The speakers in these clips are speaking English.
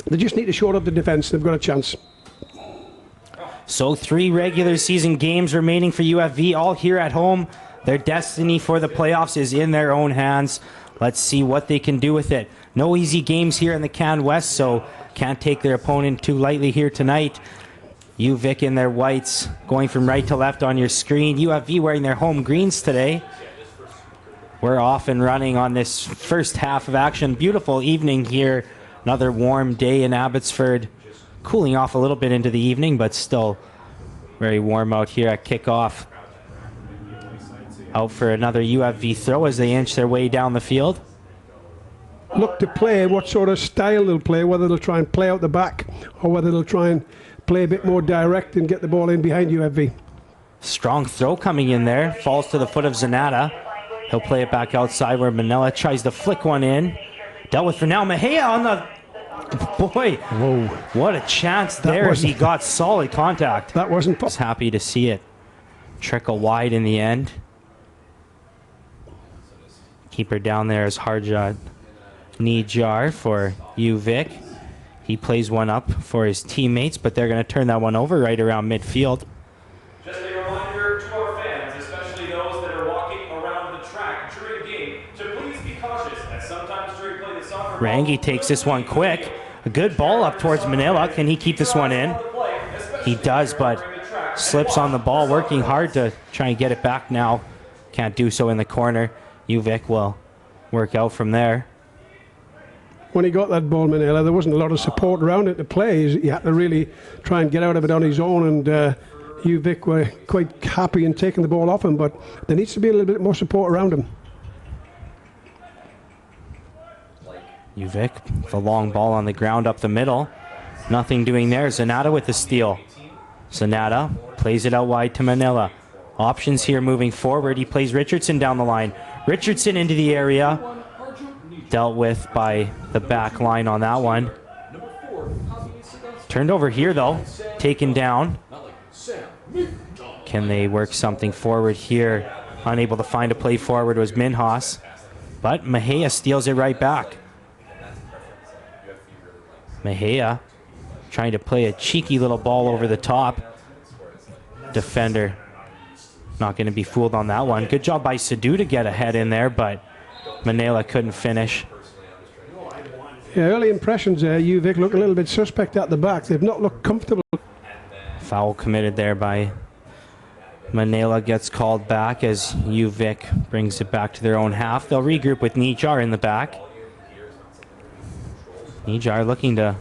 They just need to shore up the defence. They've got a chance. So 3 regular season games remaining for UFV, all here at home. Their destiny for the playoffs is in their own hands. Let's see what they can do with it. No easy games here in the Can West, so can't take their opponent too lightly here tonight. UVIC in their whites, going from right to left on your screen. UFV wearing their home greens today. We're off and running on this first half of action. Beautiful evening here. Another warm day in Abbotsford. Cooling off a little bit into the evening, but still very warm out here at kickoff. Out for another UFV throw as they inch their way down the field. Look to play what sort of style they'll play, whether they'll try and play out the back or whether they'll try and play a bit more direct and get the ball in behind UFV. Strong throw coming in there. Falls to the foot of Zanata. He'll play it back outside where Manila tries to flick one in. Dealt with for now. Mejia on the... Boy, whoa! What a chance there as he got solid contact. That wasn't... I was happy to see it trickle wide in the end. Keeper down there is Harjad Nijar for UVIC. He plays one up for his teammates, but they're going to turn that one over right around midfield. Just a reminder to our fans, especially those that are walking around the track during game, to please be cautious, as sometimes during play the soccer... Rangi takes this one quick. A good ball up towards Manila. Can he keep this one in? He does, but slips on the ball, working hard to try and get it back now. Can't do so in the corner. UVIC will work out from there. When he got that ball, Manila, there wasn't a lot of support around it to play. He had to really try and get out of it on his own, and UVIC were quite happy in taking the ball off him, but there needs to be a little bit more support around him. UVIC, the long ball on the ground up the middle. Nothing doing there. Zanata with the steal. Zanata plays it out wide to Manila. Options here moving forward. He plays Richardson down the line. Richardson into the area. Dealt with by the back line on that one. Turned over here though. Taken down. Can they work something forward here? Unable to find a play forward was Minhas. But Mejia steals it right back. Mejia trying to play a cheeky little ball over the top. Defender not going to be fooled on that one. Good job by Sadu to get ahead in there, but Manila couldn't finish. Yeah, early impressions there, UVIC look a little bit suspect at the back. They've not looked comfortable. Foul committed there by Manila, gets called back as UVIC brings it back to their own half. They'll regroup with Nijar in the back. Nijar looking to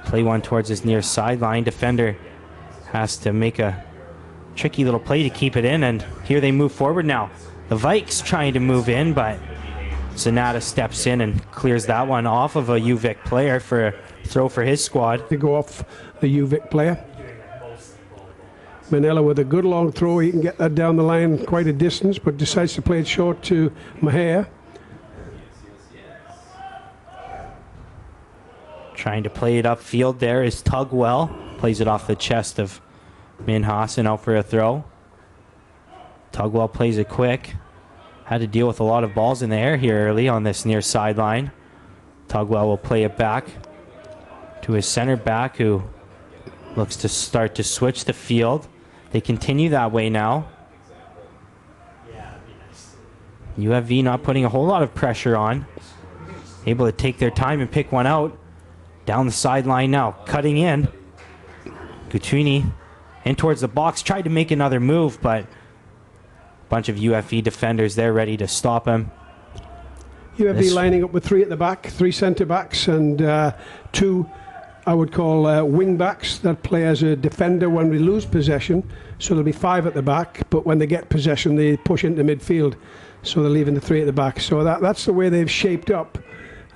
play one towards his near sideline. Defender has to make a tricky little play to keep it in, and here they move forward now. The Vikes trying to move in, but Zanata steps in and clears that one off of a UVIC player for a throw for his squad. They go off the UVIC player. Manila with a good long throw. He can get that down the line quite a distance, but decides to play it short to Mejia. Trying to play it upfield there is Tugwell. Plays it off the chest of Minhas and out for a throw. Tugwell plays it quick. Had to deal with a lot of balls in the air here early on this near sideline. Tugwell will play it back to his center back, who looks to start to switch the field. They continue that way now. UFV not putting a whole lot of pressure on. Able to take their time and pick one out. Down the sideline now, cutting in. Gutuni in towards the box, tried to make another move, but a bunch of UFV defenders there ready to stop him. UFV lining up with 3 at the back, 3 centre backs, and 2 I would call wing backs that play as a defender when we lose possession. So there'll be 5 at the back, but when they get possession they push into midfield, so they're leaving the 3 at the back. So that's the way they've shaped up.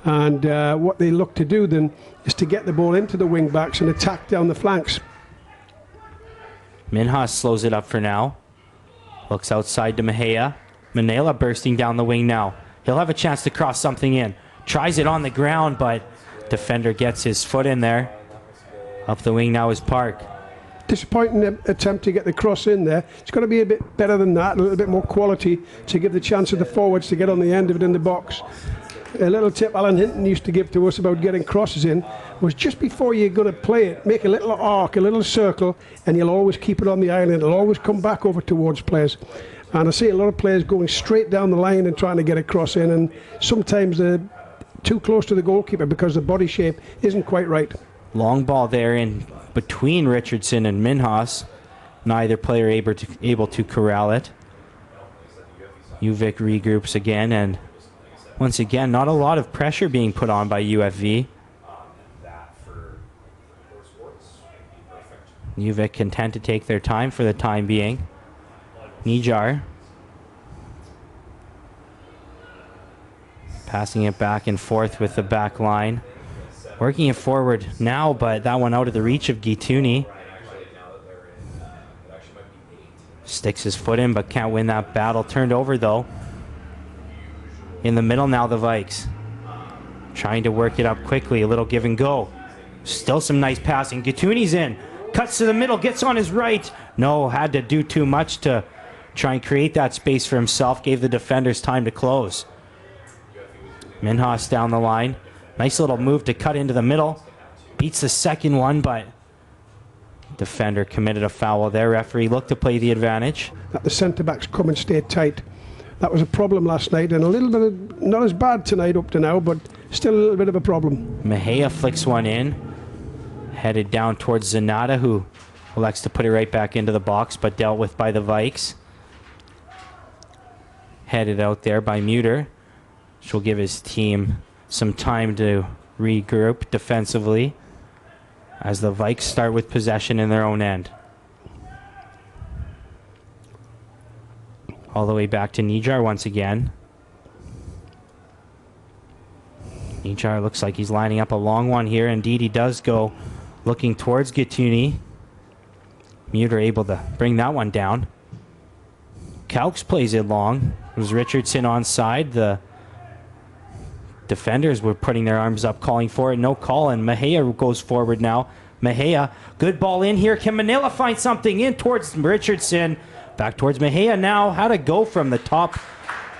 And what they look to do then is to get the ball into the wing backs and attack down the flanks. Minhas slows it up for now. Looks outside to Mejia. Manila bursting down the wing now. He'll have a chance to cross something in. Tries it on the ground, but defender gets his foot in there. Up the wing now is Park. Disappointing attempt to get the cross in there. It's got to be a bit better than that, a little bit more quality to give the chance of the forwards to get on the end of it in the box. a little tip Alan Hinton used to give to us about getting crosses in was just before you're going to play it, make a little arc, a little circle, and you'll always keep it on the island. It'll always come back over towards players. And I see a lot of players going straight down the line and trying to get a cross in, and sometimes they're too close to the goalkeeper because the body shape isn't quite right. Long ball there in between Richardson and Minhas. Neither player able to corral it. UVIC regroups again, and once again, not a lot of pressure being put on by UFV. UVIC content to take their time for the time being. Nijar passing it back and forth with the back line. Working it forward now, but that one out of the reach of Gituni. Sticks his foot in, but can't win that battle. Turned over, though. In the middle now, the Vikes. Trying to work it up quickly. A little give and go. Still some nice passing. Gituni's in. Cuts to the middle. Gets on his right. No, had to do too much to try and create that space for himself. Gave the defenders time to close. Minhas down the line. Nice little move to cut into the middle. Beats the second one, but defender committed a foul there. Referee looked to play the advantage. That the centre-backs come and stay tight. That was a problem last night, and a little bit of, not as bad tonight up to now, but still a little bit of a problem. Mejia flicks one in. Headed down towards Zanata, who elects to put it right back into the box, but dealt with by the Vikes. Headed out there by Muter, which will give his team some time to regroup defensively as the Vikes start with possession in their own end. All the way back to Nijar once again. Nijar looks like he's lining up a long one here. Indeed, he does go looking towards Gituni. Muter able to bring that one down. Calx plays it long. It was Richardson onside. The defenders were putting their arms up, calling for it. No call, and Mejia goes forward now. Mejia, good ball in here. Can Manila find something in towards Richardson? Back towards Mejia now. How to go from the top,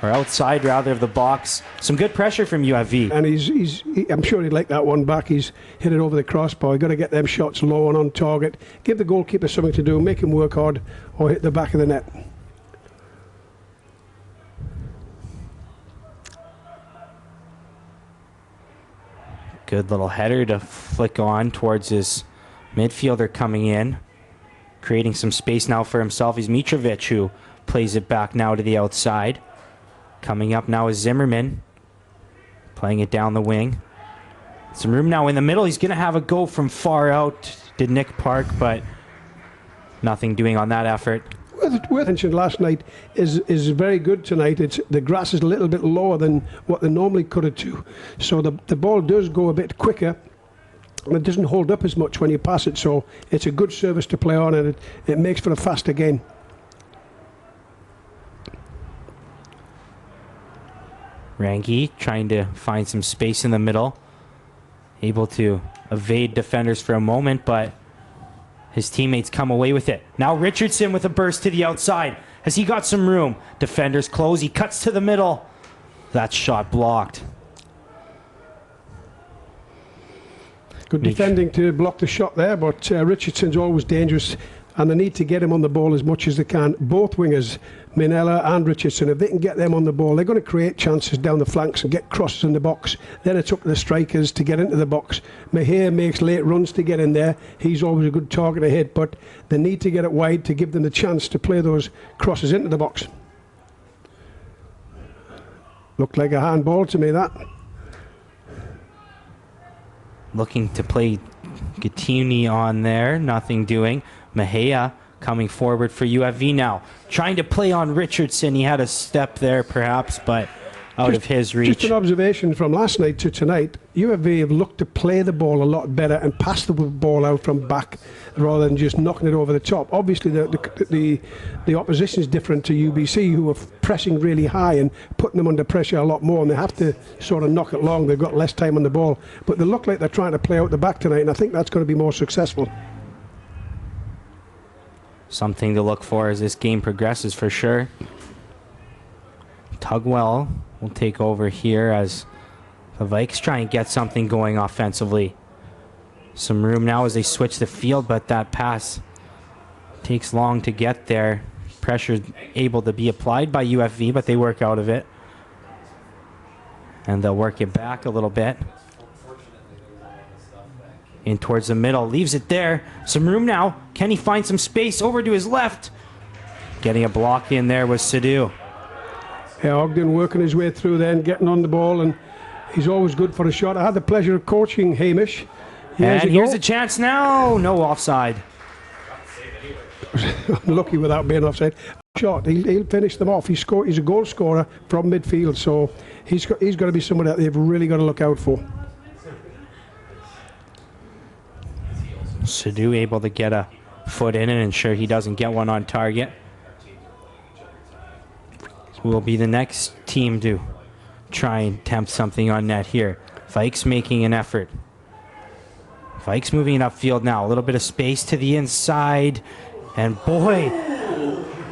or outside rather, of the box. Some good pressure from UFV. And I'm sure he'd like that one back. He's hit it over the crossbar. You've got to get them shots low and on target. Give the goalkeeper something to do. Make him work hard, or hit the back of the net. Good little header to flick on towards his midfielder coming in. Creating some space now for himself is Mitrovic, who plays it back now to the outside. Coming up now is Zimmerman. Playing it down the wing. Some room now in the middle. He's going to have a go from far out to Nick Park, but nothing doing on that effort. Worth mentioned last night is very good tonight. The grass is a little bit lower than what they normally cut it to, so the ball does go a bit quicker, and it doesn't hold up as much when you pass it. So it's a good service to play on, and it makes for a faster game. Rangi trying to find some space in the middle, able to evade defenders for a moment, but his teammates come away with it. Now Richardson with a burst to the outside. Has he got some room? Defenders close. He cuts to the middle. That shot blocked. Good defending to block the shot there, but Richardson's always dangerous, and they need to get him on the ball as much as they can. Both wingers, Minella and Richardson, if they can get them on the ball, they're going to create chances down the flanks and get crosses in the box. Then it's up to the strikers to get into the box. Mejia makes late runs to get in there. He's always a good target to hit, but they need to get it wide to give them the chance to play those crosses into the box. Looked like a handball to me, that. Looking to play Gituni on there. Nothing doing. Mejia coming forward for UFV now. Trying to play on Richardson. He had a step there perhaps, but out of his reach. Just an observation from last night to tonight. UFV have looked to play the ball a lot better and pass the ball out from back rather than just knocking it over the top. Obviously the opposition is different to UBC, who are pressing really high and putting them under pressure a lot more, and they have to sort of knock it long. They've got less time on the ball, but they look like they're trying to play out the back tonight, and I think that's going to be more successful. Something to look for as this game progresses for sure. Tugwell will take over here as The Vikes try and get something going offensively. Some room now as they switch the field, but that pass takes long to get there. Pressure able to be applied by UFV, but they work out of it. And they'll work it back a little bit. In towards the middle, leaves it there. Some room now. Can he find some space over to his left? Getting a block in there was Sidhu. Yeah, Ogden working his way through there and getting on the ball, and he's always good for a shot. I had the pleasure of coaching Hamish. And here's a chance now. No offside. Lucky without being offside. Shot. He'll finish them off. He's a goal scorer from midfield, so he's got to be someone that they've really got to look out for. Sidhu able to get a foot in and ensure he doesn't get one on target. Who will be the next team to try and tempt something on net here? Vikes making an effort. Vikes moving it upfield now. A little bit of space to the inside. And boy,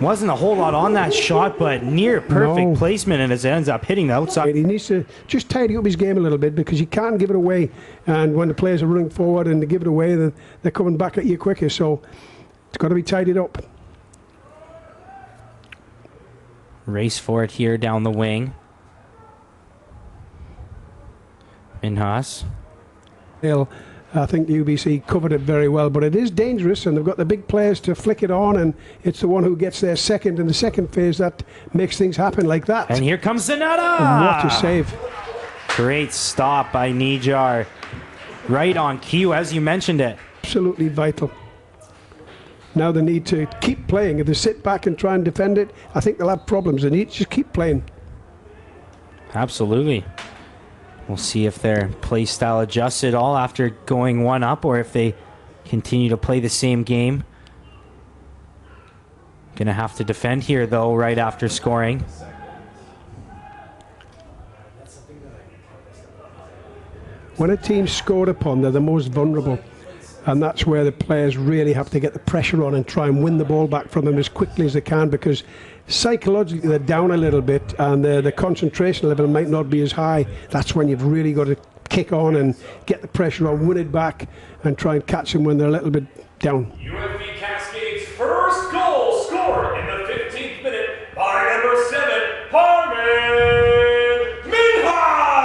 wasn't a whole lot on that shot, but near perfect placement, and it ends up hitting the outside. He needs to just tidy up his game a little bit, because you can't give it away. And when the players are running forward and they give it away, they're coming back at you quicker. So it's got to be tidied up. Race for it here down the wing. Minhas. I think the UBC covered it very well, but it is dangerous, and they've got the big players to flick it on, and it's the one who gets there second in the second phase that makes things happen like that. And here comes Zanetta! And what a save. Great stop by Nijar. Right on cue, as you mentioned it. Absolutely vital. Now they need to keep playing. If they sit back and try and defend it, I think they'll have problems. They need to just keep playing. Absolutely. We'll see if their play style adjusts at all after going one up, or if they continue to play the same game. Gonna have to defend here, though, right after scoring. When a team's scored upon, they're the most vulnerable. And that's where the players really have to get the pressure on and try and win the ball back from them as quickly as they can, because psychologically they're down a little bit and the concentration level might not be as high. That's when you've really got to kick on and get the pressure on, win it back, and try and catch them when they're a little bit down. UFV Cascade's first goal scored in the 15th minute by number 7, Harman Minhas.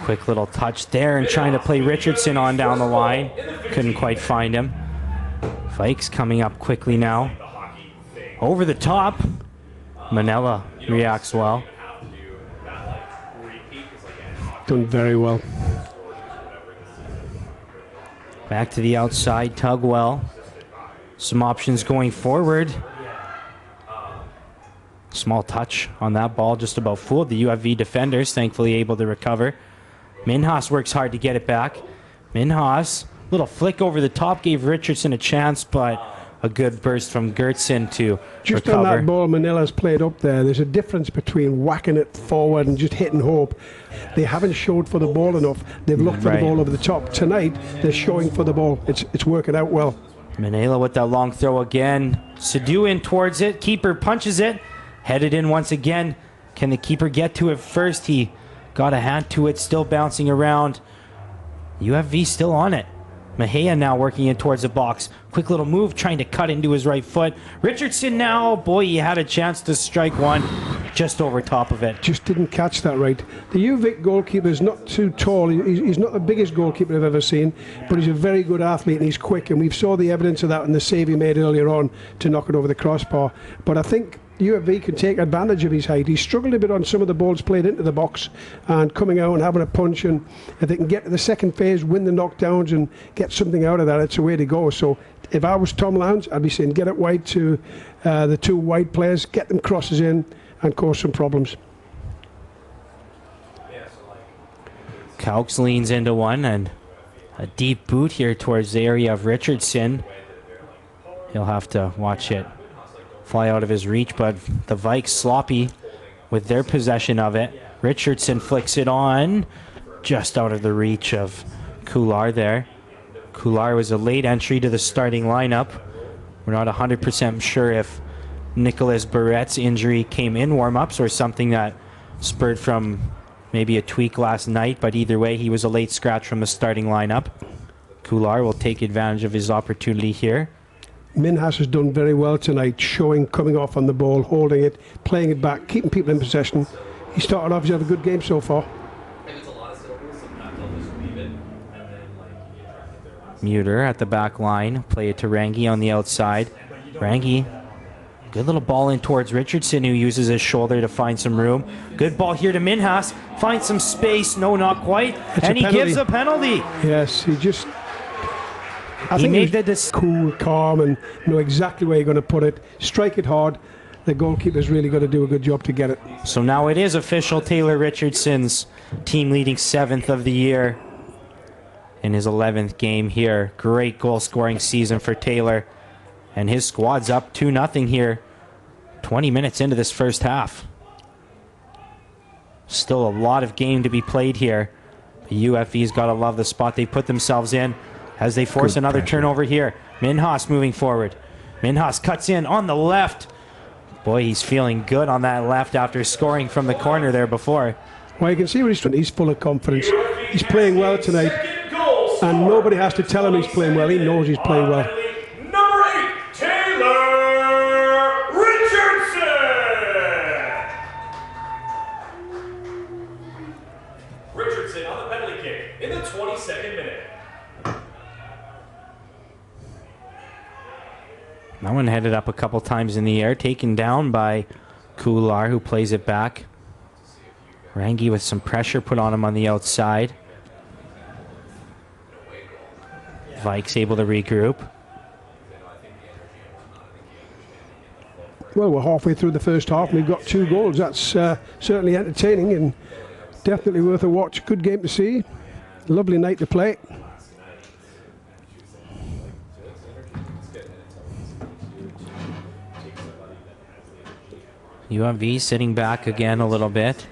Quick little touch there and trying to play Richardson on down the line. Couldn't quite find him. Vikes coming up quickly now. Over the top. Manila reacts well. Done very well. Back to the outside, Tugwell. Some options going forward. Small touch on that ball, just about fooled the UFV defenders, thankfully able to recover. Minhas works hard to get it back. Minhas, little flick over the top, gave Richardson a chance, but a good burst from Gertson to just recover. On that ball Manila's played up there, there's a difference between whacking it forward and just hitting hope. They haven't showed for the ball enough. They've looked for the ball over the top. Tonight, they're showing for the ball. It's working out well. Manila with that long throw again. Sidhu in towards it. Keeper punches it. Headed in once again. Can the keeper get to it first? He got a hand to it, still bouncing around. UFV still on it. Mahea now working in towards the box. Quick little move, trying to cut into his right foot. Richardson now, boy, he had a chance to strike one just over top of it. Just didn't catch that right. The UVIC goalkeeper is not too tall. He's not the biggest goalkeeper I've ever seen, but he's a very good athlete and he's quick, and we saw the evidence of that in the save he made earlier on to knock it over the crossbar. But I think UFV can take advantage of his height. He struggled a bit on some of the balls played into the box and coming out and having a punch, and if they can get to the second phase, win the knockdowns and get something out of that, it's the way to go. So if I was Tom Lowndes, I'd be saying get it wide to the two wide players, get them crosses in and cause some problems. Caux leans into one, and a deep boot here towards the area of Richardson. He'll have to watch it fly out of his reach, but the Vikes sloppy with their possession of it. Richardson flicks it on, just out of the reach of Kular there. Kular was a late entry to the starting lineup. We're not 100% sure if Nicholas Barrett's injury came in warm-ups or something that spurred from maybe a tweak last night, but either way, he was a late scratch from the starting lineup. Kular will take advantage of his opportunity here. Minhas has done very well tonight, coming off on the ball, holding it, playing it back, keeping people in possession. He started off, he's had a good game so far. Muter at the back line, play it to Rangi on the outside. Rangi, good little ball in towards Richardson, who uses his shoulder to find some room. Good ball here to Minhas, finds some space, no, not quite, and he gives a penalty. Yes, I think made he's cool, calm, and know exactly where you're going to put it. Strike it hard. The goalkeeper's really got to do a good job to get it. So now it is official. Taylor Richardson's team-leading 7th of the year in his 11th game here. Great goal-scoring season for Taylor. And his squad's up 2-0 here. 20 minutes into this first half. Still a lot of game to be played here. The UFV's got to love the spot they put themselves in as they force another turnover here. Minhas moving forward. Minhas cuts in on the left. Boy, he's feeling good on that left after scoring from the corner there before. Well, you can see what he's doing. He's full of confidence. He's playing well tonight. And nobody has to tell him he's playing well. He knows he's playing well. Number 8, Taylor Richardson. Richardson on the penalty kick in the 22nd minute. That one headed up a couple times in the air, taken down by Kular, who plays it back. Rangi with some pressure put on him on the outside. Vikes able to regroup. Well, we're halfway through the first half and we've got 2 goals. That's certainly entertaining and definitely worth a watch. Good game to see. Lovely night to play. UMV sitting back again a little bit,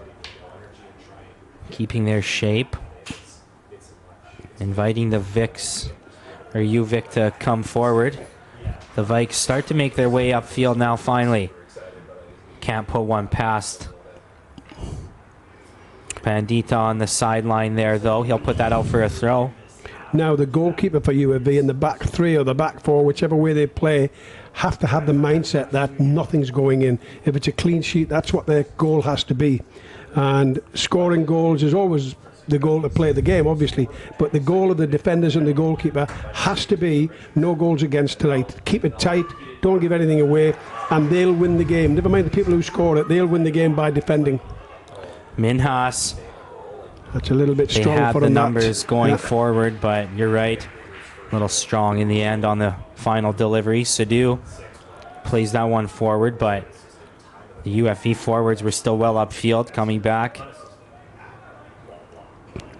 keeping their shape, inviting the UVIC to come forward. The Vikes start to make their way upfield now finally. Can't put one past Pandita on the sideline there though. He'll put that out for a throw. Now the goalkeeper for UAV and the back 3 or the back 4, whichever way they play, have to have the mindset that nothing's going in. If it's a clean sheet, that's what their goal has to be. And scoring goals is always the goal to play the game, obviously. But the goal of the defenders and the goalkeeper has to be no goals against tonight. Keep it tight, don't give anything away, and they'll win the game. Never mind the people who score it, they'll win the game by defending. Minhas. That's a little bit strong for them. They have the numbers going forward, but you're right. A little strong in the end on the final delivery. Sadu plays that one forward, but the UFV forwards were still well upfield, coming back.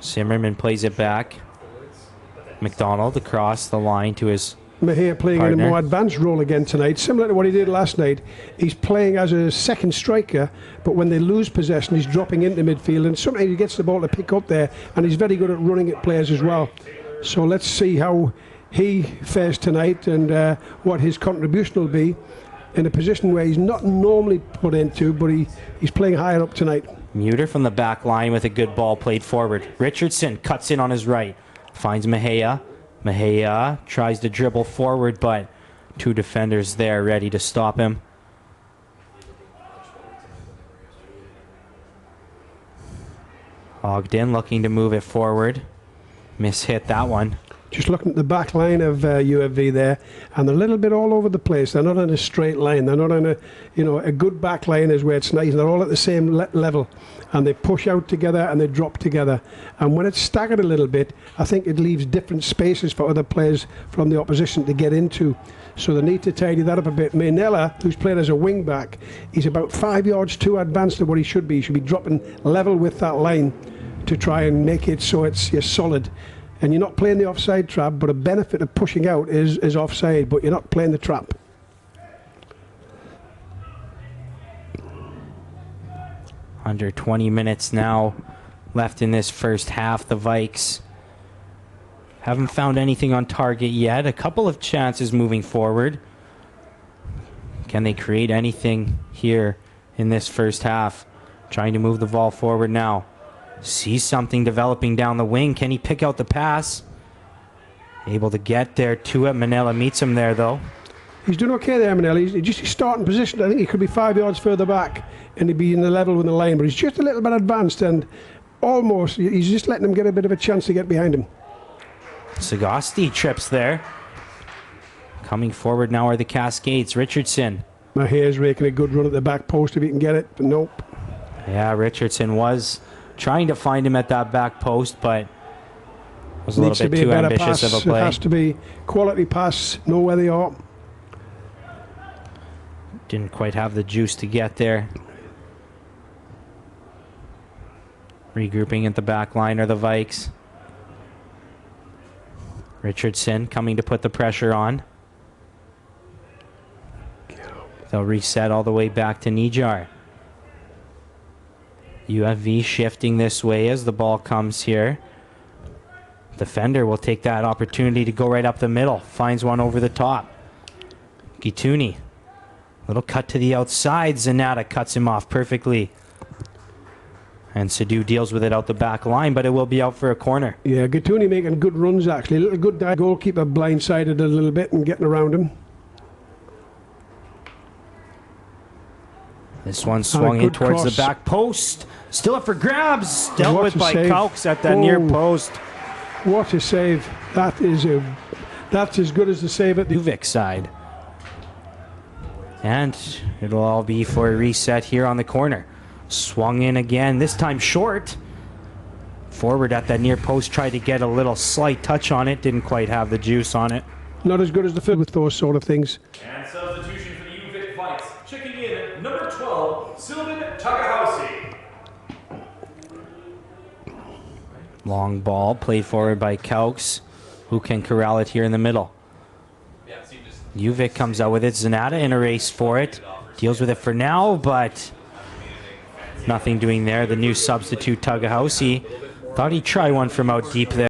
Zimmerman plays it back. McDonald across the line to his Mahia playing partner. in a more advanced role again tonight, similar to what he did last night. He's playing as a second striker, but when they lose possession, he's dropping into midfield, and sometimes he gets the ball to pick up there, and he's very good at running at players as well. So let's see how he fares tonight and what his contribution will be in a position where he's not normally put into, but he's playing higher up tonight. Muter from the back line with a good ball played forward. Richardson cuts in on his right, finds Mahia. Mahia tries to dribble forward, but 2 defenders there ready to stop him. Ogden looking to move it forward. Mishit that one. Just looking at the back line of UFV there, and they're a little bit all over the place. They're not on a straight line. They're not on a good back line is where it's nice. They're all at the same level, and they push out together and they drop together. And when it's staggered a little bit, I think it leaves different spaces for other players from the opposition to get into. So they need to tidy that up a bit. Mainella, who's played as a wing back, he's about 5 yards too advanced to what he should be. He should be dropping level with that line to try and make it so you're solid. And you're not playing the offside trap, but a benefit of pushing out is offside, but you're not playing the trap. Under 20 minutes now left in this first half. The Vikes haven't found anything on target yet. A couple of chances moving forward. Can they create anything here in this first half? Trying to move the ball forward now. Sees something developing down the wing. Can he pick out the pass? Able to get there to it. Manila meets him there, though. He's doing okay there, Manila. He's just his starting position. I think he could be 5 yards further back and he'd be in the level with the lane, but he's just a little bit advanced and almost, he's just letting him get a bit of a chance to get behind him. Sagasti trips there. Coming forward now are the Cascades. Richardson. Mahair's making a good run at the back post if he can get it, but nope. Yeah, Richardson was trying to find him at that back post, but was a little bit too ambitious of a play. It has to be quality pass, know where they are. Didn't quite have the juice to get there. Regrouping at the back line are the Vikes. Richardson coming to put the pressure on. They'll reset all the way back to Nijar. UFV shifting this way as the ball comes here. Defender will take that opportunity to go right up the middle. Finds one over the top. Gituni. Little cut to the outside. Zanata cuts him off perfectly. And Sadu deals with it out the back line, but it will be out for a corner. Yeah, Gituni making good runs actually. A little good goalkeeper blindsided a little bit and getting around him. This one swung in towards the back post. Still up for grabs. Dealt with by Caux at that near post. What a save. That's as good as the save at the UVIC side. And it'll all be for a reset here on the corner. Swung in again, this time short. Forward at that near post, tried to get a little slight touch on it. Didn't quite have the juice on it. Not as good as the field with those sort of things. And substitution for the UVIC Vikes. Checking in, number 12, Sylvan Takahausi. Long ball played forward by Caux, who can corral it here in the middle. UVIC comes out with it. Zanata in a race for it. Deals with it for now, but nothing doing there. The new substitute, Tagahausi, thought he'd try one from out deep there.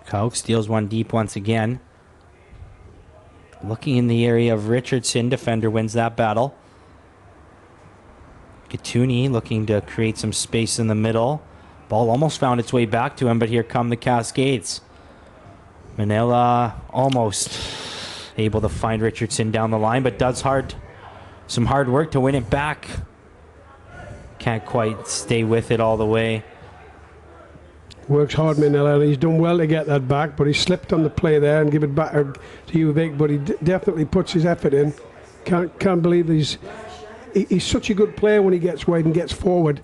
Caux steals one deep once again. Looking in the area of Richardson. Defender wins that battle. Gituni looking to create some space in the middle. Ball almost found its way back to him, but here come the Cascades. Manila almost able to find Richardson down the line, but does some hard work to win it back. Can't quite stay with it all the way. Works hard, Manila, and he's done well to get that back, but he slipped on the play there and give it back to UVIC, but he definitely puts his effort in. Can't believe he's such a good player when he gets wide and gets forward.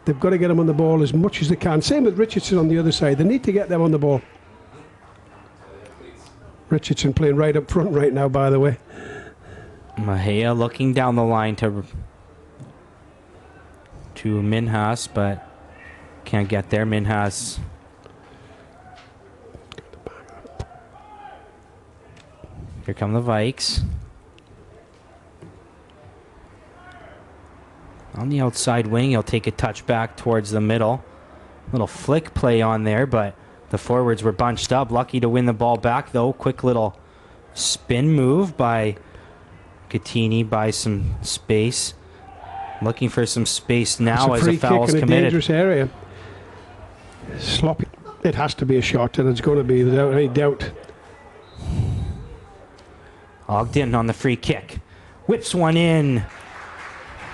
They've got to get him on the ball as much as they can. Same with Richardson on the other side. They need to get them on the ball. Richardson playing right up front right now, by the way. Mahia looking down the line to Minhas, but can't get there. Minhas here come the Vikes. On the outside wing, he'll take a touch back towards the middle. Little flick play on there, but the forwards were bunched up. Lucky to win the ball back, though. Quick little spin move by Gattini, by some space. Looking for some space now as a foul is committed. A dangerous area. Sloppy. It has to be a shot, and it's going to be without any doubt. Ogden on the free kick. Whips one in.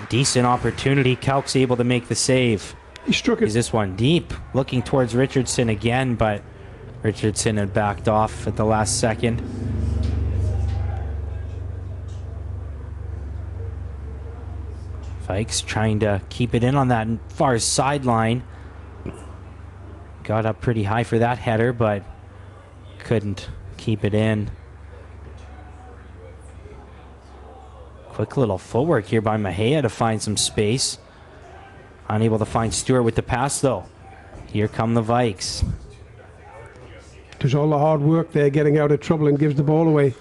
Decent opportunity. Caux able to make the save. He struck it. Is this one deep? Looking towards Richardson again, but Richardson had backed off at the last second. Vikes trying to keep it in on that far sideline. Got up pretty high for that header, but couldn't keep it in. Quick little footwork here by Mahia to find some space. Unable to find Stewart with the pass, though. Here come the Vikes. Does all the hard work there, getting out of trouble, and gives the ball away.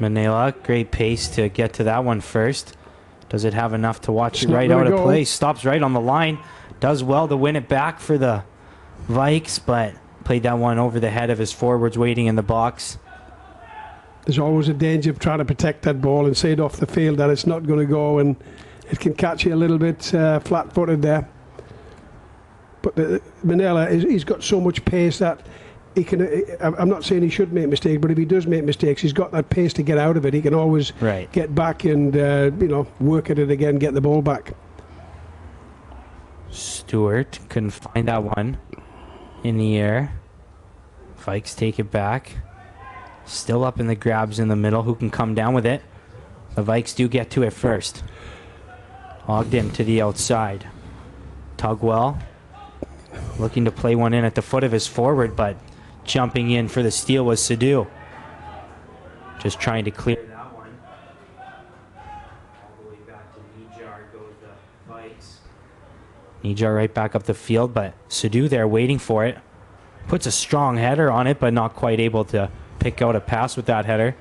Manila, great pace to get to that one first. Does it have enough to watch it right out of play? Stops right on the line. Does well to win it back for the Vikes, but played that one over the head of his forwards waiting in the box. There's always a danger of trying to protect that ball and say it off the field that it's not going to go, and it can catch you a little bit flat-footed there. But Manila, he's got so much pace that he can. I'm not saying he should make mistakes, but if he does make mistakes, he's got that pace to get out of it. He can always get back and work at it again, get the ball back. Stewart couldn't find that one in the air. Vikes take it back. Still up in the grabs in the middle. Who can come down with it? The Vikes do get to it first. Ogden to the outside. Tugwell looking to play one in at the foot of his forward, but jumping in for the steal was Sadu. Just trying to clear that one. All the way back to Nijar goes the Vikes. Nijar right back up the field, but Sadu there waiting for it. Puts a strong header on it, but not quite able to pick out a pass with that header.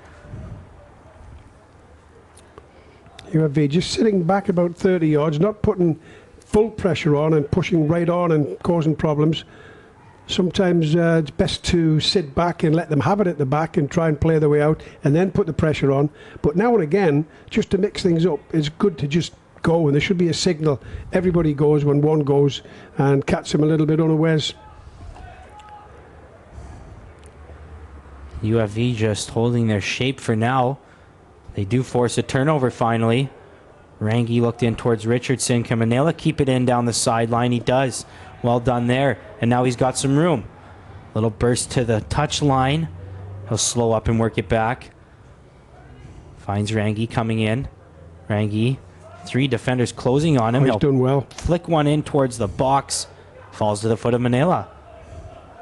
UFV just sitting back about 30 yards, not putting full pressure on and pushing right on and causing problems. Sometimes it's best to sit back and let them have it at the back and try and play their way out and then put the pressure on. But now and again, just to mix things up, it's good to just go, and there should be a signal. Everybody goes when one goes and catch them a little bit unawares. UFV just holding their shape for now. They do force a turnover finally. Rangi looked in towards Richardson. Can Manila keep it in down the sideline? He does. Well done there. And now he's got some room. Little burst to the touch line. He'll slow up and work it back. Finds Rangi coming in. Rangi, 3 defenders closing on him. He's done well. Flick one in towards the box. Falls to the foot of Manila.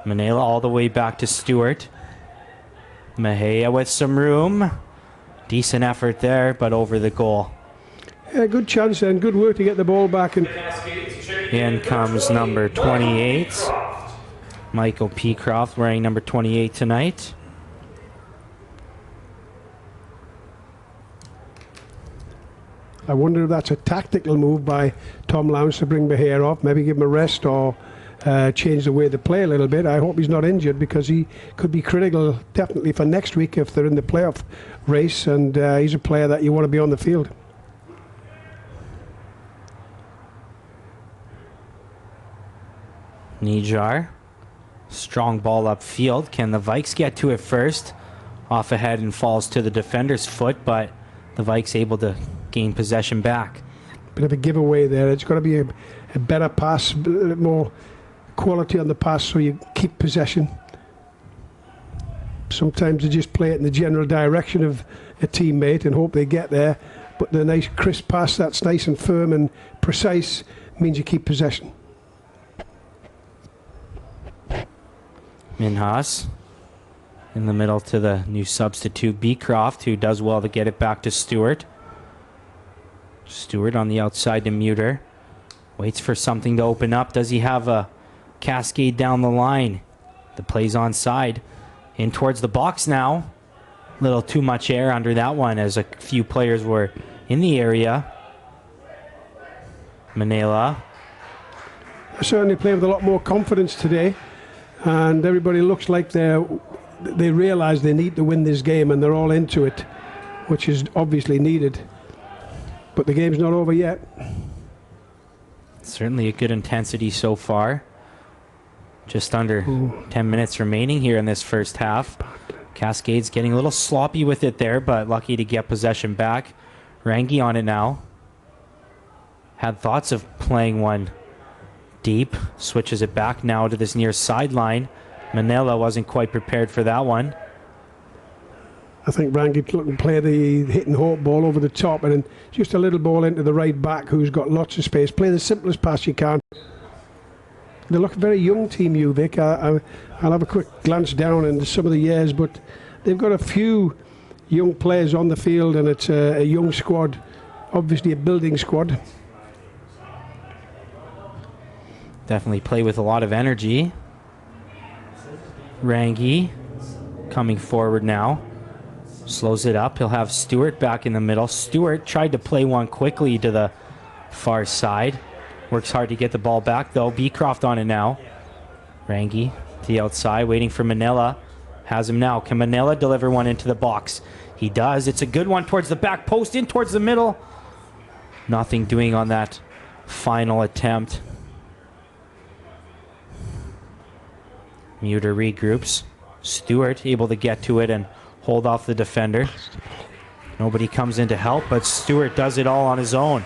Manila all the way back to Stewart. Mejia with some room. Decent effort there, but over the goal. Yeah, good chance and good work to get the ball back. And in comes number 28. Michael Peacroft wearing number 28 tonight. I wonder if that's a tactical move by Tom Lowndes to bring Mejia off, maybe give him a rest or change the way they play a little bit. I hope he's not injured, because he could be critical definitely for next week if they're in the playoff race, and he's a player that you want to be on the field. Nijar, strong ball upfield. Can the Vikes get to it first? Off ahead and falls to the defender's foot, but the Vikes able to gain possession back. Bit of a giveaway there. It's got to be a better pass, a bit more quality on the pass so you keep possession. Sometimes they just play it in the general direction of a teammate and hope they get there, but the nice crisp pass that's nice and firm and precise means you keep possession. Minhas in the middle to the new substitute Beecroft, who does well to get it back to Stewart. Stewart on the outside to Muter. Waits for something to open up. Does he have a cascade down the line? The play's onside. In towards the box now. A little too much air under that one as a few players were in the area. Manila. They're certainly playing with a lot more confidence today, and everybody looks like they realise they need to win this game, and they're all into it, which is obviously needed. But the game's not over yet. Certainly a good intensity so far. Just under 10 minutes remaining here in this first half. Cascade's getting a little sloppy with it there, but lucky to get possession back. Rangi on it now. Had thoughts of playing one deep. Switches it back now to this near sideline. Manila wasn't quite prepared for that one. I think Rangi can play the hit and hope ball over the top, and then just a little ball into the right back who's got lots of space. Play the simplest pass you can. They look very young, Team UVIC. I'll have a quick glance down into some of the years, but they've got a few young players on the field, and it's a young squad, obviously a building squad. Definitely play with a lot of energy. Rangi coming forward now. Slows it up. He'll have Stewart back in the middle. Stewart tried to play one quickly to the far side. Works hard to get the ball back, though. Beecroft on it now. Rangi to the outside, waiting for Manila. Has him now. Can Manila deliver one into the box? He does. It's a good one towards the back post, in towards the middle. Nothing doing on that final attempt. Muter regroups. Stewart able to get to it and hold off the defender. Nobody comes in to help, but Stewart does it all on his own.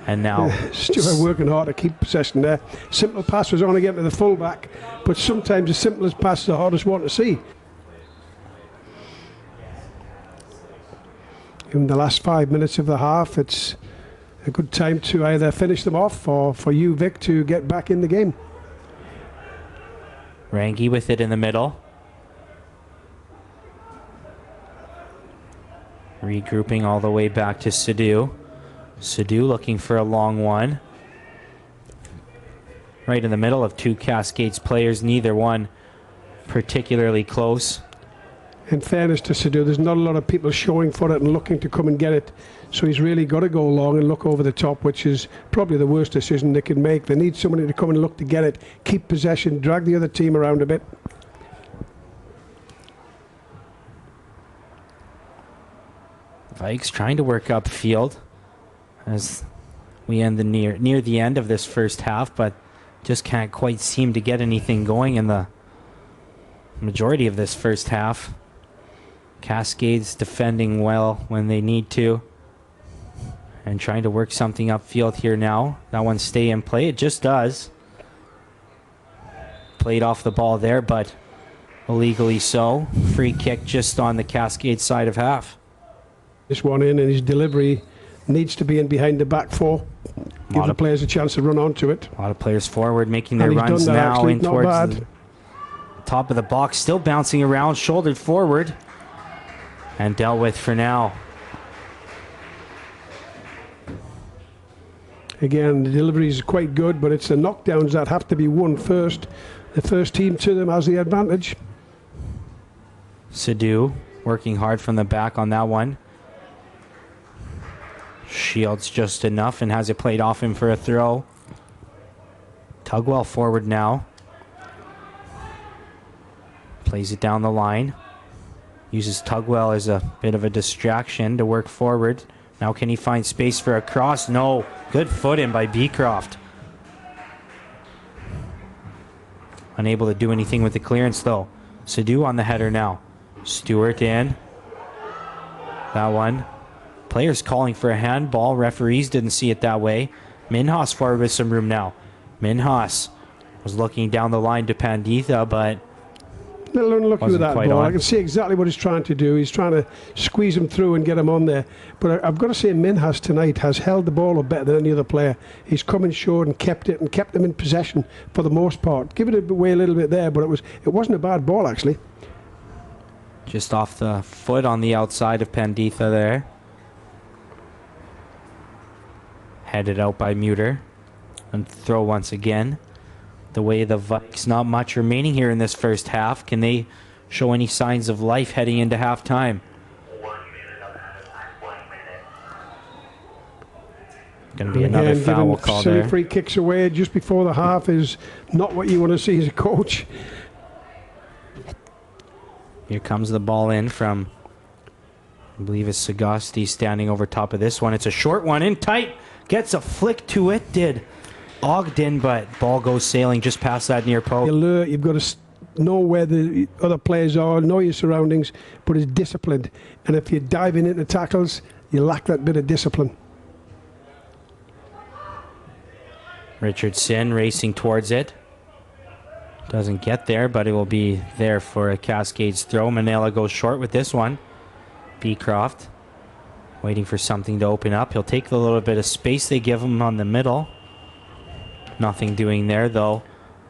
And now Stewart working hard to keep possession there. Simple pass was only getting to the fullback, but sometimes the simplest pass is the hardest one to see. In the last 5 minutes of the half, it's a good time to either finish them off or for UVIC to get back in the game. Rangi with it in the middle. Regrouping all the way back to Sidhu. Sidhu looking for a long one. Right in the middle of two Cascades players, neither one particularly close. In fairness to Sidhu, there's not a lot of people showing for it and looking to come and get it. So he's really got to go long and look over the top, which is probably the worst decision they can make. They need somebody to come and look to get it, keep possession, drag the other team around a bit. Vikes trying to work upfield as we end near the end of this first half, but just can't quite seem to get anything going in the majority of this first half. Cascades defending well when they need to and trying to work something upfield here now. That one stay in play. It just does. Played off the ball there, but illegally so. Free kick just on the Cascade side of half. This one in, and his delivery needs to be in behind the back four. Give the players a chance to run onto it. A lot of players forward making their runs now in towards the top of the box. Still bouncing around, shouldered forward. And dealt with for now. Again, the delivery is quite good, but it's the knockdowns that have to be won first. The first team to them has the advantage. Sidhu working hard from the back on that one. Shields just enough and has it played off him for a throw. Tugwell forward now. Plays it down the line. Uses Tugwell as a bit of a distraction to work forward. Now can he find space for a cross? No. Good foot in by Beecroft. Unable to do anything with the clearance though. Sidhu on the header now. Stewart in. That one. Players calling for a handball. Referees didn't see it that way. Minhas forward with some room now. Minhas was looking down the line to Panditha, but a little unlucky with that ball. On. I can see exactly what he's trying to do. He's trying to squeeze him through and get him on there. But I've got to say, Minhas tonight has held the ball up better than any other player. He's come in short and kept it and kept them in possession for the most part. Give it away a little bit there, but it wasn't a bad ball actually. Just off the foot on the outside of Panditha there. Headed out by Muter. And throw once again. The way the Vikes, not much remaining here in this first half. Can they show any signs of life heading into halftime? Going to be another foul call there. Free kicks away just before the half is not what you want to see as a coach. Here comes the ball in from, I believe it's Sagasti standing over top of this one. It's a short one in tight. Gets a flick to it. Did Ogden, but ball goes sailing just past that near post. Alert, you've got to know where the other players are, know your surroundings, but it's disciplined. And if you're diving into tackles, you lack that bit of discipline. Richardson racing towards it. Doesn't get there, but it will be there for a Cascades throw. Manila goes short with this one. Beecroft waiting for something to open up. He'll take the little bit of space they give him on the middle. Nothing doing there, though.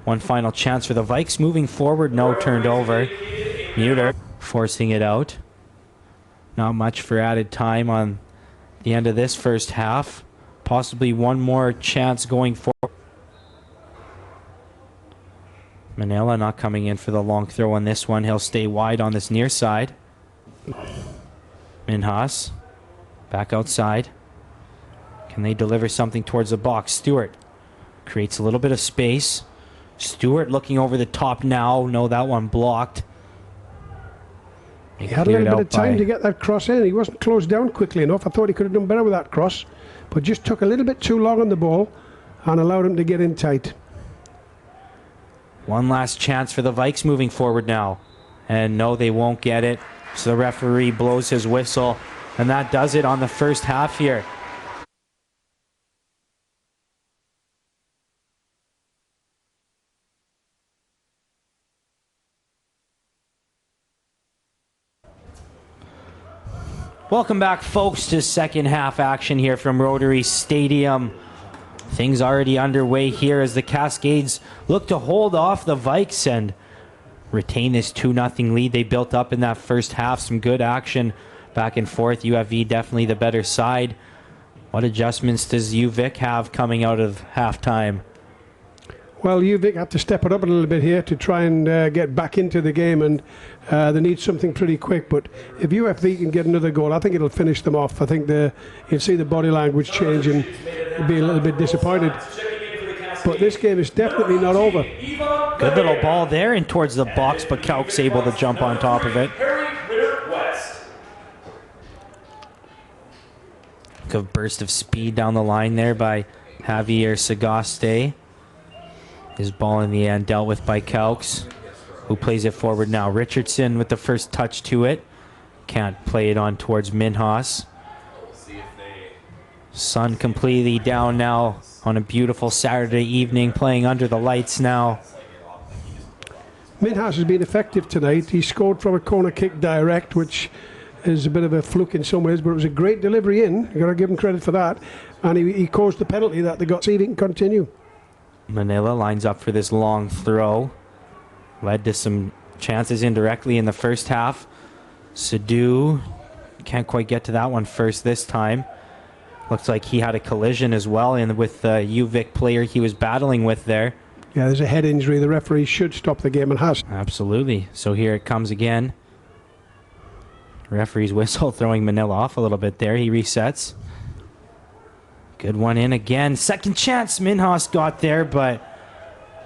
One final chance for the Vikes. Moving forward, no, turned over. Muter forcing it out. Not much for added time on the end of this first half. Possibly one more chance going forward. Manila not coming in for the long throw on this one. He'll stay wide on this near side. Minhas back outside. Can they deliver something towards the box? Stewart creates a little bit of space. Stewart looking over the top now. No, that one blocked. He had a little bit of time to get that cross in. He wasn't closed down quickly enough. I thought he could have done better with that cross, but just took a little bit too long on the ball and allowed him to get in tight. One last chance for the Vikes moving forward now. And no, they won't get it. So the referee blows his whistle, and that does it on the first half here. Welcome back, folks, to second half action here from Rotary Stadium. Things already underway here as the Cascades look to hold off the Vikes and retain this 2-0 lead they built up in that first half. Some good action back and forth. UFV definitely the better side. What adjustments does UVIC have coming out of halftime? Well, UVIC had to step it up a little bit here to try and get back into the game, and they need something pretty quick. But if UFV can get another goal, I think it'll finish them off. I think you'll see the body language change and be a little bit disappointed. But this game is definitely not over. Good little ball there and towards the box, but Kauk's able to jump on top of it. Good burst of speed down the line there by Javier Sagaste. His ball in the end dealt with by Kauk's, who plays it forward now. Richardson with the first touch to it. Can't play it on towards Minhas. Sun completely down now on a beautiful Saturday evening, playing under the lights now. Minhas has been effective tonight. He scored from a corner kick direct, which is a bit of a fluke in some ways, but it was a great delivery in. You've got to give him credit for that. And he caused the penalty that they got. See if he can continue. Manila lines up for this long throw. Led to some chances indirectly in the first half. Sadu can't quite get to that one first this time. Looks like he had a collision as well with the UVIC player he was battling with there. Yeah, there's a head injury. The referee should stop the game and has. Absolutely. So here it comes again. Referee's whistle throwing Manila off a little bit there. He resets. Good one in again. Second chance Minhas got there, but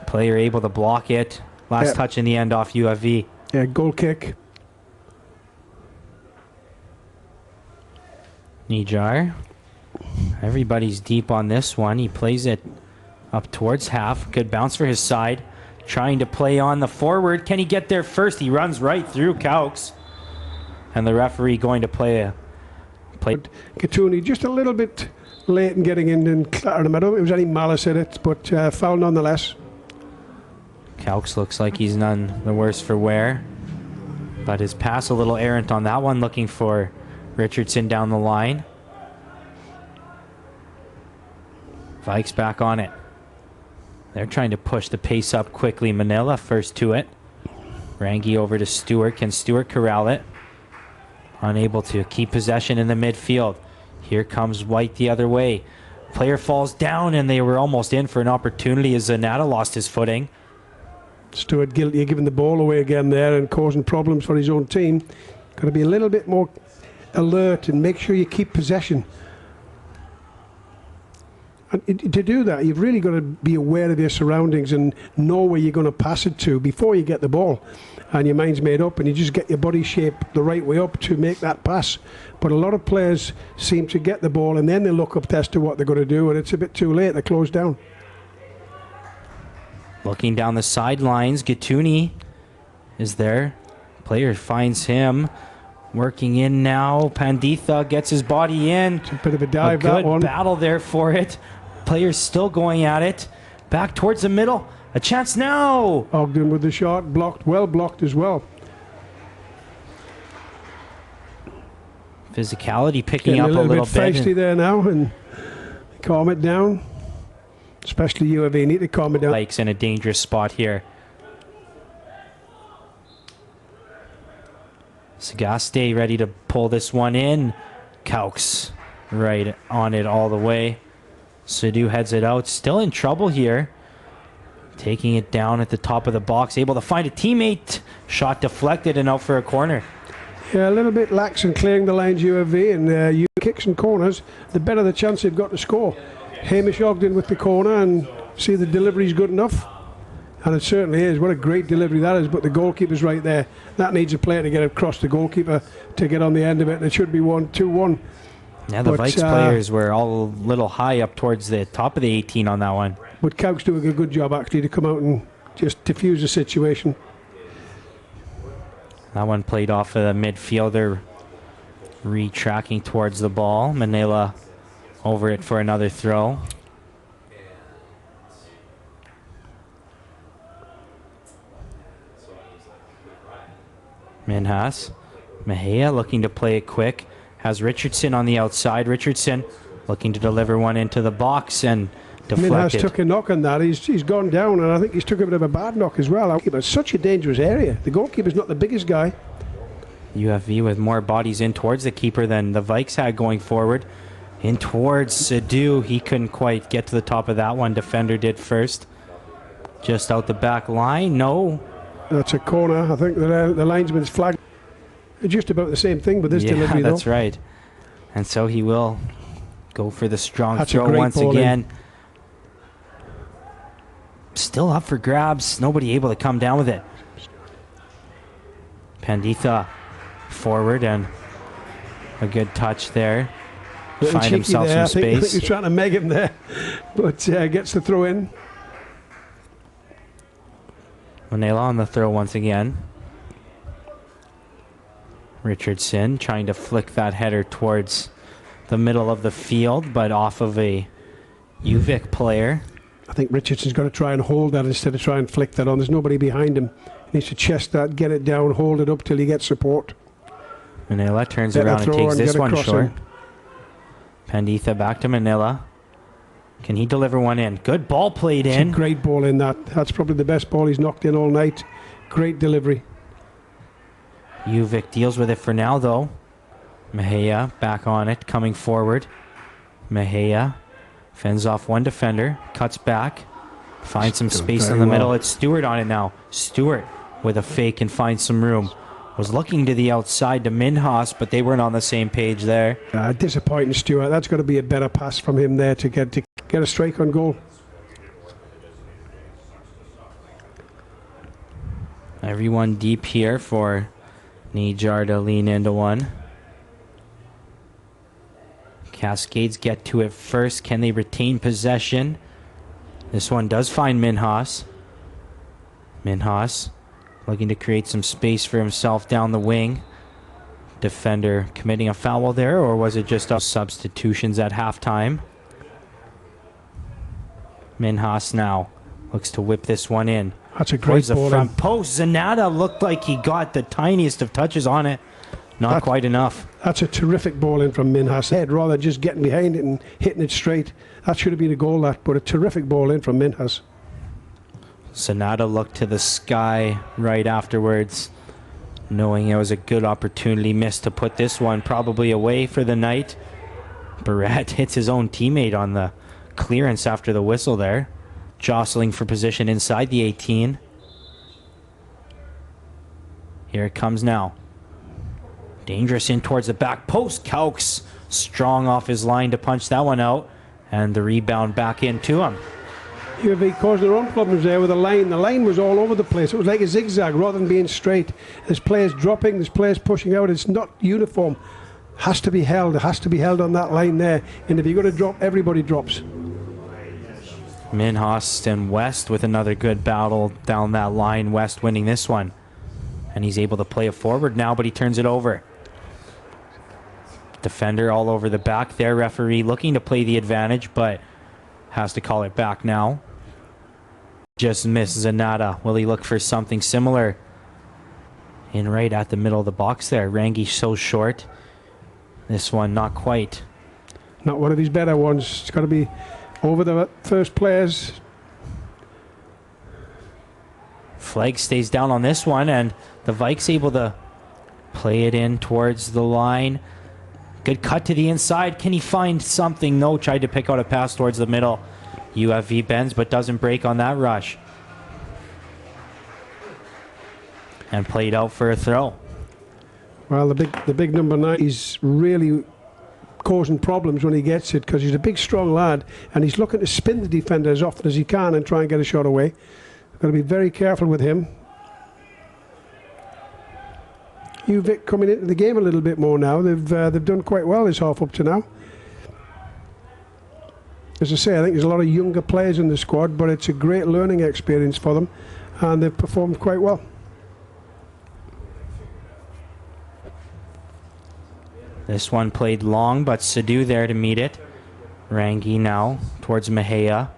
player able to block it. Last touch in the end off UFV. Yeah, goal kick. Nijar. Everybody's deep on this one. He plays it up towards half. Good bounce for his side. Trying to play on the forward. Can he get there first? He runs right through Kauk's. And the referee going to play. Katuni just a little bit late in getting in and clattering him. I don't think there was any malice in it, but foul nonetheless. Kauk's looks like he's none the worse for wear. But his pass a little errant on that one, looking for Richardson down the line. Vikes back on it. They're trying to push the pace up quickly. Manila first to it. Rangi over to Stewart. Can Stewart corral it? Unable to keep possession in the midfield. Here comes White the other way. Player falls down, and they were almost in for an opportunity as Zanata lost his footing. Stewart guilty of giving the ball away again there and causing problems for his own team. Got to be a little bit more alert and make sure you keep possession. And to do that, you've really got to be aware of your surroundings and know where you're going to pass it to before you get the ball. And your mind's made up, and you just get your body shape the right way up to make that pass. But a lot of players seem to get the ball, and then they look up as to what they're going to do, and it's a bit too late. They're closed down. Looking down the sidelines, Gatuni is there. Player finds him. Working in now. Panditha gets his body in. It's a bit of a dive, that one. Good battle there for it. Player's still going at it. Back towards the middle. A chance now. Ogden with the shot. Blocked. Well blocked as well. Physicality picking up a little bit. Feisty there now and calm it down. Especially UAV need to calm it down. Likes in a dangerous spot here. Sagaste ready to pull this one in. Kauk's right on it all the way. Sadu heads it out. Still in trouble here. Taking it down at the top of the box. Able to find a teammate. Shot deflected and out for a corner. Yeah, a little bit lax in clearing the lines, UFV, and kicks and corners, the better the chance they've got to score. Hamish Ogden with the corner, and see the delivery's good enough. And it certainly is. What a great delivery that is. But the goalkeeper's right there. That needs a player to get across the goalkeeper to get on the end of it. And it should be 1-2-1. Yeah, the Vikes players were all a little high up towards the top of the 18 on that one. But Kauk's doing a good job actually to come out and just diffuse the situation. That one played off of the midfielder, retracking towards the ball. Manila over it for another throw. Minhas. Mejia looking to play it quick. Has Richardson on the outside. Richardson looking to deliver one into the box and deflected. Minhas took a knock on that. He's gone down, and I think he's took a bit of a bad knock as well. It's such a dangerous area. The goalkeeper's not the biggest guy. UFV with more bodies in towards the keeper than the Vikes had going forward. In towards Sadu. He couldn't quite get to the top of that one. Defender did first. Just out the back line. No. That's a corner. I think the linesman's flag. It's just about the same thing with this delivery, though. That's right. And so he will go for the strong throw once again. Still up for grabs. Nobody able to come down with it. Panditha forward and a good touch there. Find himself some space. I think he's trying to meg him there, but gets the throw in. Manila on the throw once again. Richardson trying to flick that header towards the middle of the field, but off of a UVIC player. I think Richardson's got to try and hold that instead of try and flick that on. There's nobody behind him. He needs to chest that, get it down, hold it up till he gets support. Manila turns around and takes this one short. Panditha back to Manila. Can he deliver one in? Good ball played in. It's a great ball in that. That's probably the best ball he's knocked in all night. Great delivery. UVIC deals with it for now, though. Mejia back on it, coming forward. Mejia fends off one defender, cuts back, finds some space in the middle. It's Stewart on it now. Stewart with a fake and finds some room. Was looking to the outside to Minhas, but they weren't on the same page there. Disappointing, Stewart. That's got to be a better pass from him there to get a strike on goal. Everyone deep here for Nijar to lean into one. Cascades get to it first. Can they retain possession? This one does find Minhas. Minhas looking to create some space for himself down the wing. Defender committing a foul there, or was it just substitutions at halftime? Minhas now looks to whip this one in. That's a great ball. The front post. Zanata looked like he got the tiniest of touches on it. Not quite enough. That's a terrific ball in from Minhas' head, rather just getting behind it and hitting it straight. That should have been a goal, but a terrific ball in from Minhas. Zanata looked to the sky right afterwards, knowing it was a good opportunity missed to put this one probably away for the night. Barrett hits his own teammate on the clearance after the whistle there. Jostling for position inside the 18. Here it comes now. Dangerous in towards the back post. Kauk's strong off his line to punch that one out. And the rebound back into him. UVIC caused their own problems there with the line. The line was all over the place. It was like a zigzag rather than being straight. There's players dropping, there's players pushing out. It's not uniform. Has to be held. It has to be held on that line there. And if you're going to drop, everybody drops. Minhas and West with another good battle down that line. West winning this one. And he's able to play it forward now, but he turns it over. Defender all over the back there. Referee looking to play the advantage, but has to call it back now. Just missed Zanata. Will he look for something similar? In right at the middle of the box there. Rangi so short. This one not quite. Not one of his better ones. It's got to be over the first players. Flag stays down on this one, and the Vikes able to play it in towards the line. Good cut to the inside. Can he find something? No. Tried to pick out a pass towards the middle. UFV bends, but doesn't break on that rush. And played out for a throw. Well, the big number 9 is really causing problems when he gets it, because he's a big, strong lad, and he's looking to spin the defender as often as he can and try and get a shot away. Got to be very careful with him. UVIC coming into the game a little bit more now. They've done quite well this half up to now. As I say, I think there's a lot of younger players in the squad, but it's a great learning experience for them, and they've performed quite well. This one played long, but Sadhu there to meet it. Rangi now towards Mejia.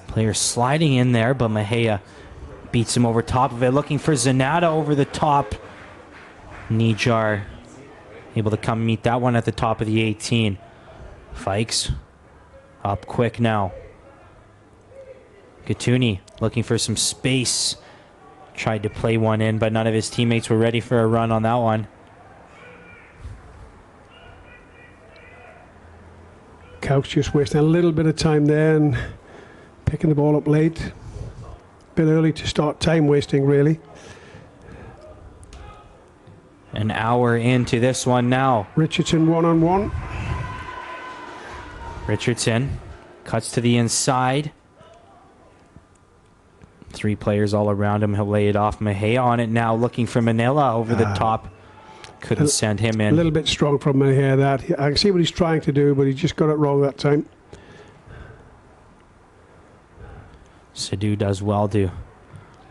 Player sliding in there, but Mejia beats him over top of it. Looking for Zanata over the top. Nijar able to come meet that one at the top of the 18. Fikes up quick now. Gatuni looking for some space. Tried to play one in, but none of his teammates were ready for a run on that one. Couch just wasting a little bit of time there and picking the ball up late. A bit early to start time wasting, really. An hour into this one now. Richardson one-on-one. Richardson cuts to the inside. 3 players all around him. He'll lay it off. Mejia on it now, looking for Manila over the top. Couldn't send him in. A little bit strong from Mejia. That I can see what he's trying to do, but he just got it wrong that time. Sadhu does well to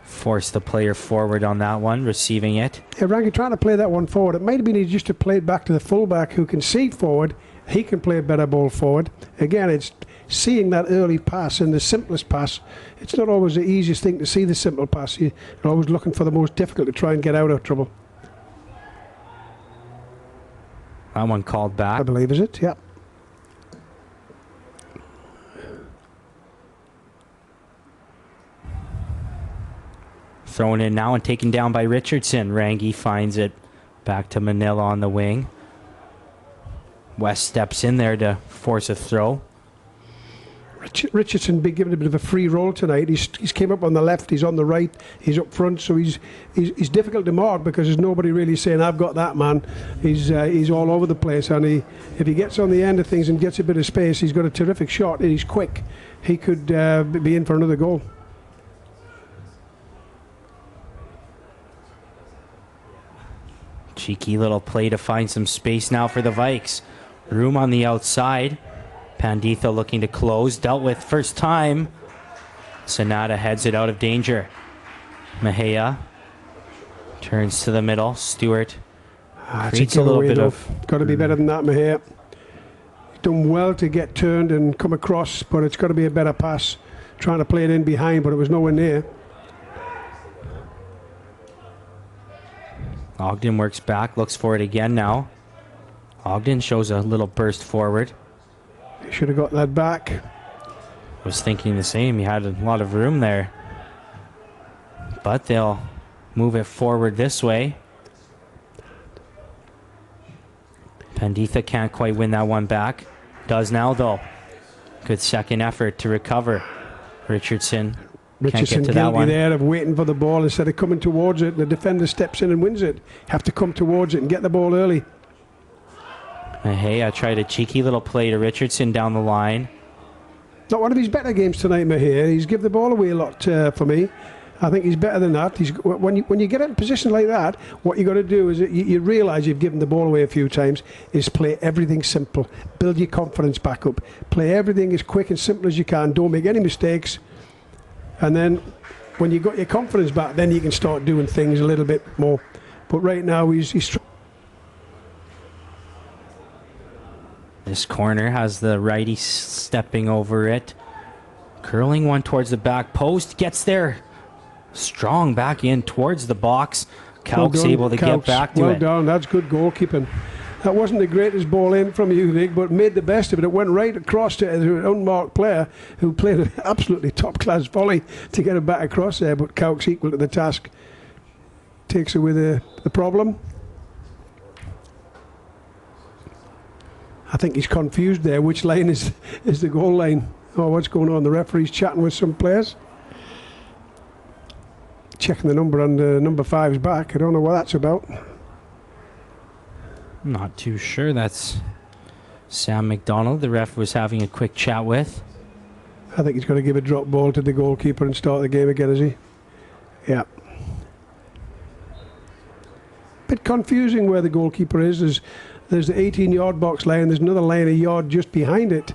force the player forward on that one, receiving it. Yeah, Rangi trying to play that one forward. It might have been easy just to play it back to the fullback who can see forward. He can play a better ball forward. Again, it's seeing that early pass and the simplest pass. It's not always the easiest thing to see the simple pass. You're always looking for the most difficult to try and get out of trouble. That one called back. I believe, is it? Yeah. Thrown in now and taken down by Richardson. Rangi finds it back to Manila on the wing. West steps in there to force a throw. Richardson been given a bit of a free roll tonight. He's came up on the left, he's on the right, he's up front, so he's difficult to mark because there's nobody really saying, I've got that man. He's all over the place, and if he gets on the end of things and gets a bit of space, he's got a terrific shot and he's quick. He could be in for another goal. Cheeky little play to find some space now for the Vikes. Room on the outside. Panditha looking to close. Dealt with first time. Sonata heads it out of danger. Mejia turns to the middle. Stewart creates a little bit of... Got to be better than that, Mejia. He's done well to get turned and come across, but it's got to be a better pass. Trying to play it in behind, but it was nowhere near. Ogden works back, looks for it again now. Ogden shows a little burst forward. He should have got that back. Was thinking the same. He had a lot of room there. But they'll move it forward this way. Panditha can't quite win that one back. Does now, though. Good second effort to recover. Richardson can't get to that guilty one. there of waiting for the ball instead of coming towards it, and the defender steps in and wins it. Have to come towards it and get the ball early. Mejia tried a cheeky little play to Richardson down the line. Not one of his better games tonight, Mejia. He's given the ball away a lot for me. I think he's better than that. When you get in a position like that, what you got to do is you realise you've given the ball away a few times. Is play everything simple, build your confidence back up, play everything as quick and simple as you can. Don't make any mistakes, and then when you got your confidence back, then you can start doing things a little bit more. But right now he's This corner has the righty stepping over it. Curling one towards the back post. Gets there. Strong back in towards the box. Kauk's able to get back to it. Well done. That's good goalkeeping. That wasn't the greatest ball in from UVIC, but made the best of it. It went right across to an unmarked player who played an absolutely top-class volley to get it back across there, but Kauk's equal to the task. Takes away the problem. I think he's confused there. Which line is the goal line? Oh, what's going on? The referee's chatting with some players. Checking the number on number 5's back. I don't know what that's about. Not too sure. That's Sam McDonald. The ref was having a quick chat with. I think he's going to give a drop ball to the goalkeeper and start the game again, is he? Yeah. Bit confusing where the goalkeeper is. There's the 18-yard box line. There's another line a yard just behind it.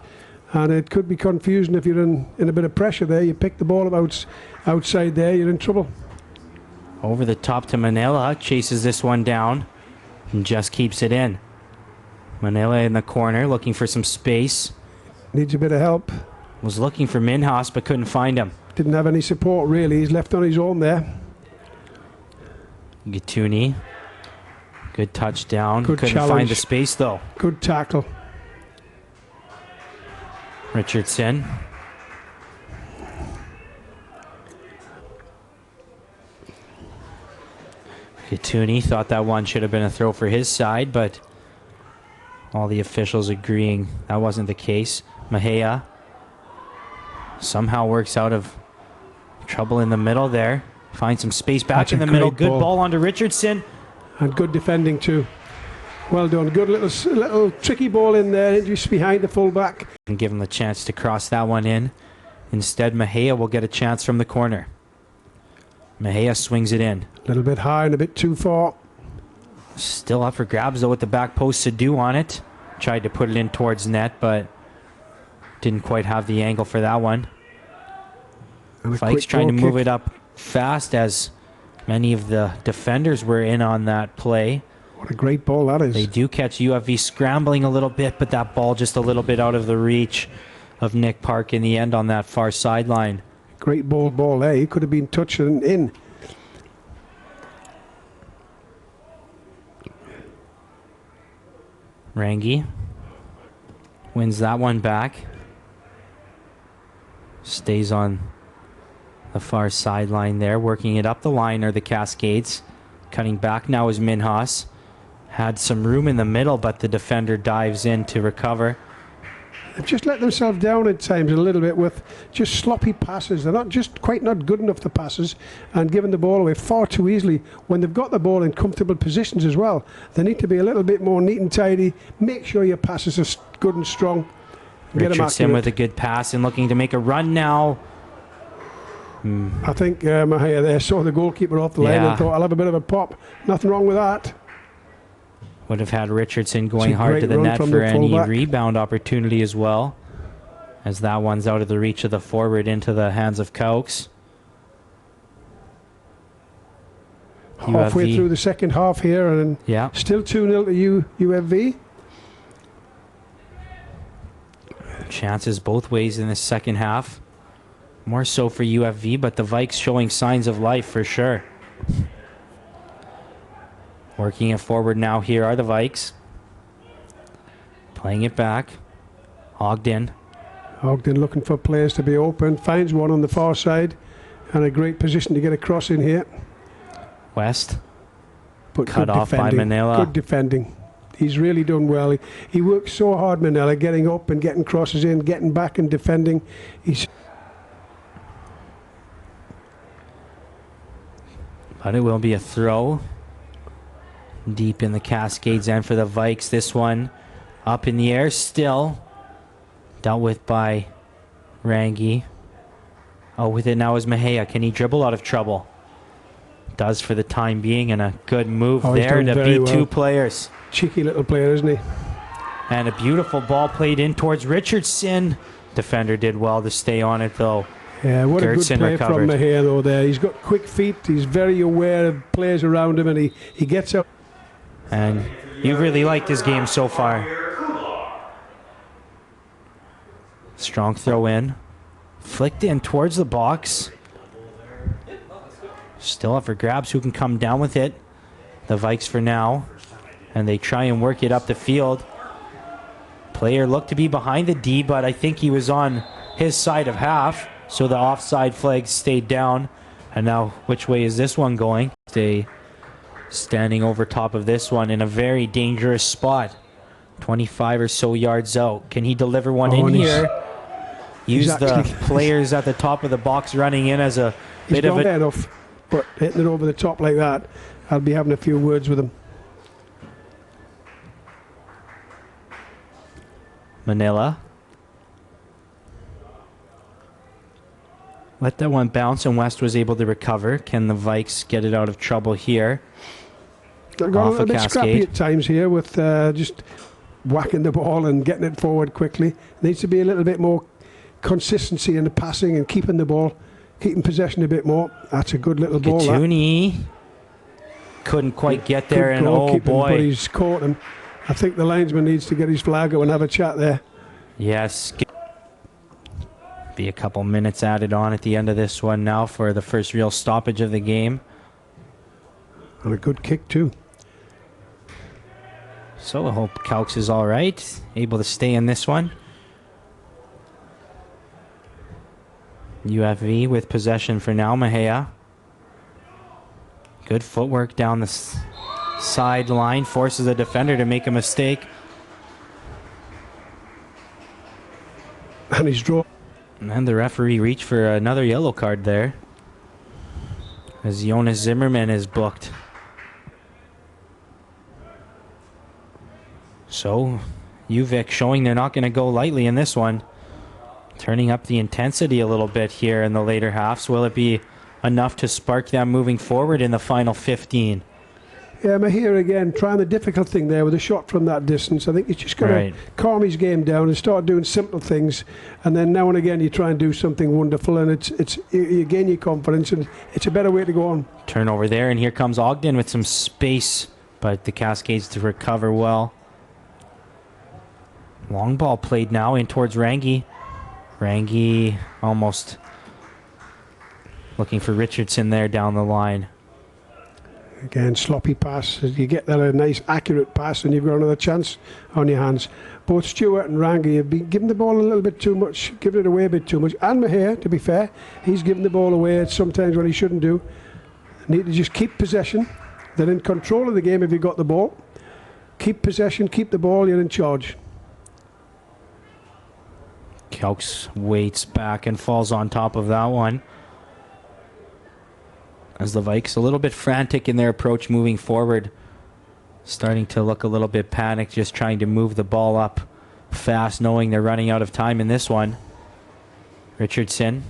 And it could be confusing if you're in a bit of pressure there. You pick the ball up outside there, you're in trouble. Over the top to Manila. Chases this one down and just keeps it in. Manila in the corner looking for some space. Needs a bit of help. Was looking for Minhas but couldn't find him. Didn't have any support really. He's left on his own there. Gatuni. Good touchdown. Good Couldn't challenge. find the space though. Good tackle. Richardson. Gatuni thought that one should have been a throw for his side, but all the officials agreeing that wasn't the case. Mahea somehow works out of trouble in the middle there. Finds some space back That's in a the middle. great Good ball. ball onto Richardson. And good defending too. Well done. Good little tricky ball in there, just behind the fullback. And give him the chance to cross that one in. Instead, Mahea will get a chance from the corner. Mahea swings it in. A little bit high and a bit too far. Still up for grabs though with the back post to do on it. Tried to put it in towards net, but didn't quite have the angle for that one. And a Vikes quick trying to goal move kick. it up fast as many of the defenders were in on that play. What a great ball that is. They do catch UFV scrambling a little bit, but that ball just a little bit out of the reach of Nick Park in the end on that far sideline. Great ball there. He could have been touched and in. Rangi wins that one back. Stays on the far sideline there, working it up the line are the Cascades. Cutting back now is Minhas. Had some room in the middle, but the defender dives in to recover. They've just let themselves down at times a little bit with just sloppy passes. They're not good enough, the passes, and giving the ball away far too easily when they've got the ball in comfortable positions as well. They need to be a little bit more neat and tidy. Make sure your passes are good and strong. Get them Richardson accurate. with a good pass and looking to make a run now. I think Mahea there saw the goalkeeper off the line Yeah. and thought, I'll have a bit of a pop. Nothing wrong with that. Would have had Richardson going It's a hard great to the run net from for the any fullback. rebound opportunity as well. As that one's out of the reach of the forward into the hands of Cokes. Halfway UFV. through the second half here, and Yeah. still 2-0 to UFV. Chances both ways in the second half. More so for UFV, but the Vikes showing signs of life for sure. Working it forward now here are the Vikes. Playing it back. Ogden. Ogden looking for players to be open. Finds one on the far side. And a great position to get across in here. West. But Cut good off by defending. Manila. Good defending. He's really done well. He works so hard, Manila, getting up and getting crosses in, getting back and defending. But it will be a throw. Deep in the Cascades end for the Vikes. This one up in the air still. Dealt with by Rangi. Oh, with it now is Mahea. Can he dribble out of trouble? Does for the time being, and a good move Oh, he's there done to very beat well. two players. Cheeky little player, isn't he? And a beautiful ball played in towards Richardson. Defender did well to stay on it though. Yeah, what a Gertson good play recovered. from Mahea though there. He's got quick feet. He's very aware of players around him, and he gets up. And you really liked his game so far. Strong throw in. Flicked in towards the box. Still up for grabs. Who can come down with it? The Vikes for now. And they try and work it up the field. Player looked to be behind the D, but I think he was on his side of half. So the offside flag stayed down. And now, which way is this one going? Stay standing over top of this one in a very dangerous spot. 25 or so yards out. Can he deliver one in and here? Use he's the actually- players at the top of the box running in as a He's bit of gone a... there enough, but hitting it over the top like that, I'll be having a few words with him. Manila. Let that one bounce, and West was able to recover. Can the Vikes get it out of trouble here? They've got a little bit Cascade. scrappy at times here with just whacking the ball and getting it forward quickly. Needs to be a little bit more consistency in the passing and keeping the ball, keeping possession a bit more. That's a good little ball. Gatuni couldn't quite get there, and oh boy. But he's caught him. I think the linesman needs to get his flag out and have a chat there. Yes. Be a couple minutes added on at the end of this one now for the first real stoppage of the game. And a good kick too. So I hope Calx is all right, able to stay in this one. UFV with possession for now. Mejia. Good footwork down the sideline, forces the defender to make a mistake. And he's drawn. And the referee reached for another yellow card there, as Jonas Zimmerman is booked. So UVIC showing they're not going to go lightly in this one. Turning up the intensity a little bit here in the later halves. Will it be enough to spark them moving forward in the final 15? Yeah, Mejia again trying the difficult thing there with a shot from that distance. I think he's just got to calm his game down and start doing simple things, and then now and again you try and do something wonderful, and you gain your confidence, and it's a better way to go on. Turnover there, and here comes Ogden with some space, but the Cascades to recover well. Long ball played now in towards Rangi. Rangi almost looking for Richardson there down the line. Again, sloppy pass. You get that a nice accurate pass and you've got another chance on your hands. Both Stewart and Rangi have been giving the ball a little bit too much, giving it away a bit too much. And Mejia, to be fair, he's giving the ball away sometimes when he shouldn't do. Need to just keep possession. They're in control of the game if you've got the ball. Keep possession, keep the ball, you're in charge. Calx waits back and falls on top of that one. As the Vikes a little bit frantic in their approach moving forward. Starting to look a little bit panicked, just trying to move the ball up fast, knowing they're running out of time in this one. Richardson.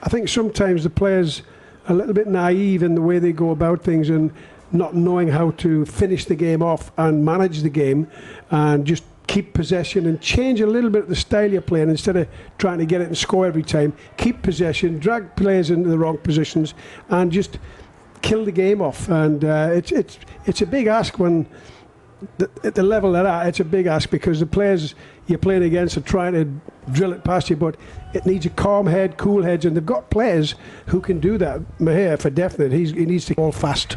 I think sometimes the players are a little bit naive in the way they go about things and not knowing how to finish the game off and manage the game and just keep possession and change a little bit the style you're playing instead of trying to get it and score every time. Keep possession, drag players into the wrong positions and just kill the game off. And it's a big ask when at the level they're at. It's a big ask because the players you're playing against are trying to drill it past you, but it needs a calm head, cool heads, and they've got players who can do that. Mejia for definite, he needs to ball fast.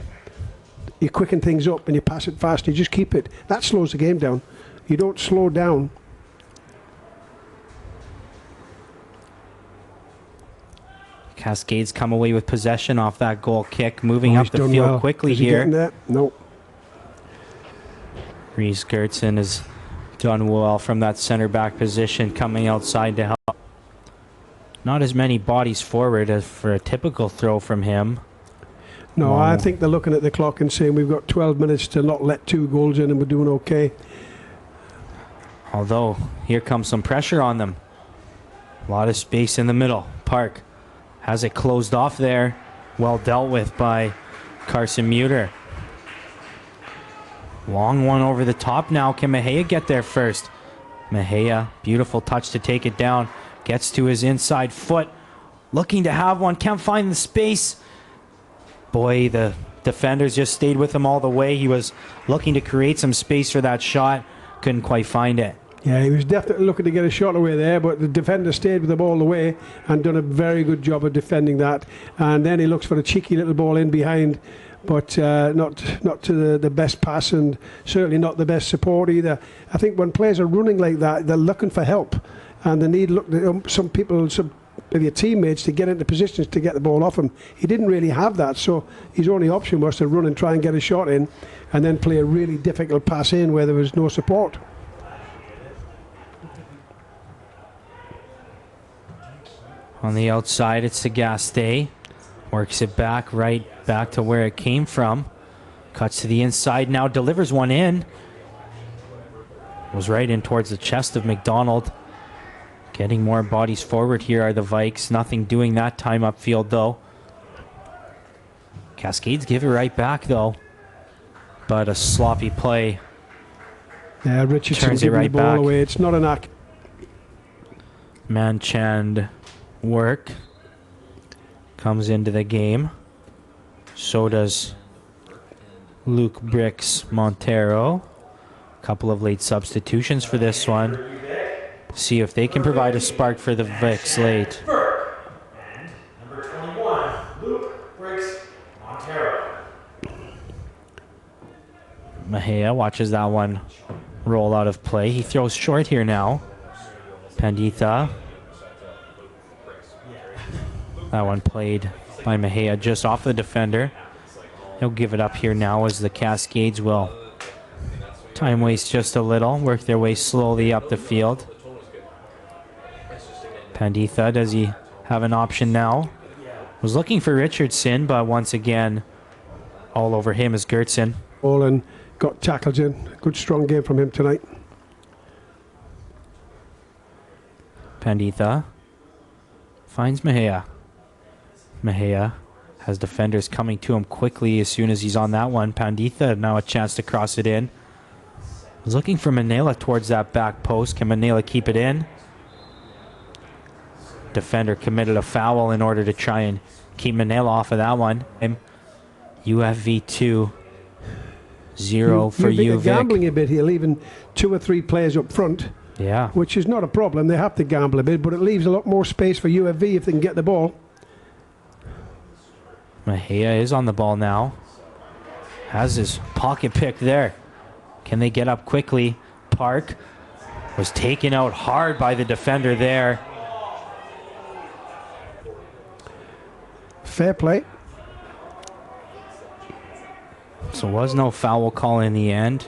You quicken things up and you pass it fast, you just keep it. That slows the game down. You don't slow down. Cascades come away with possession off that goal kick. Moving up the field quickly here. No. Reese Gertson has done well from that center back position, coming outside to help. Not as many bodies forward as for a typical throw from him. No, I think they're looking at the clock and saying we've got 12 minutes to not let 2 goals in and we're doing okay. Although, here comes some pressure on them. A lot of space in the middle. Park has it closed off there. Well dealt with by Carson Muter. Long one over the top now. Can Mejia get there first? Mejia, beautiful touch to take it down. Gets to his inside foot. Looking to have one. Can't find the space. Boy, the defenders just stayed with him all the way. He was looking to create some space for that shot. Couldn't quite find it. Yeah, he was definitely looking to get a shot away there, but the defender stayed with him all the way and done a very good job of defending that. And then he looks for a cheeky little ball in behind, but not to the best pass and certainly not the best support either. I think when players are running like that, they're looking for help and they need some people, some of your teammates to get into positions to get the ball off him. He didn't really have that, so his only option was to run and try and get a shot in and then play a really difficult pass in where there was no support. On the outside, it's Sagaste. Works it back, right back to where it came from. Cuts to the inside now, delivers one in. Was right in towards the chest of McDonald. Getting more bodies forward here are the Vikes. Nothing doing that time upfield, though. Cascades give it right back, though. But a sloppy play. Yeah, Richardson Turns it giving right the ball back. away. It's not an act. Manchand work comes into the game. So does Luke Bricks Montero. Couple of late substitutions for this one. See if they can provide a spark for the Vics late. And number 21, Luke Briggs Montero. Mejia watches that one roll out of play. He throws short here now. Panditha. That one played by Mejia just off the defender. He'll give it up here now as the Cascades will time waste just a little, work their way slowly up the field. Panditha, does he have an option now? Was looking for Richardson, but once again, all over him is Gertson. Ball and got tackled in. Good strong game from him tonight. Panditha finds Mejia. Mejia has defenders coming to him quickly as soon as he's on that one. Panditha now a chance to cross it in. Was looking for Manela towards that back post. Can Manela keep it in? Defender committed a foul in order to try and keep Manela off of that one. UFV 2-0 for You're UVIC. gambling a bit here, leaving 2 or 3 players up front, Yeah. which is not a problem. They have to gamble a bit, but it leaves a lot more space for UFV if they can get the ball. Mejia is on the ball now. Has his pocket pick there. Can they get up quickly? Park was taken out hard by the defender there. Fair play. So was no foul call in the end.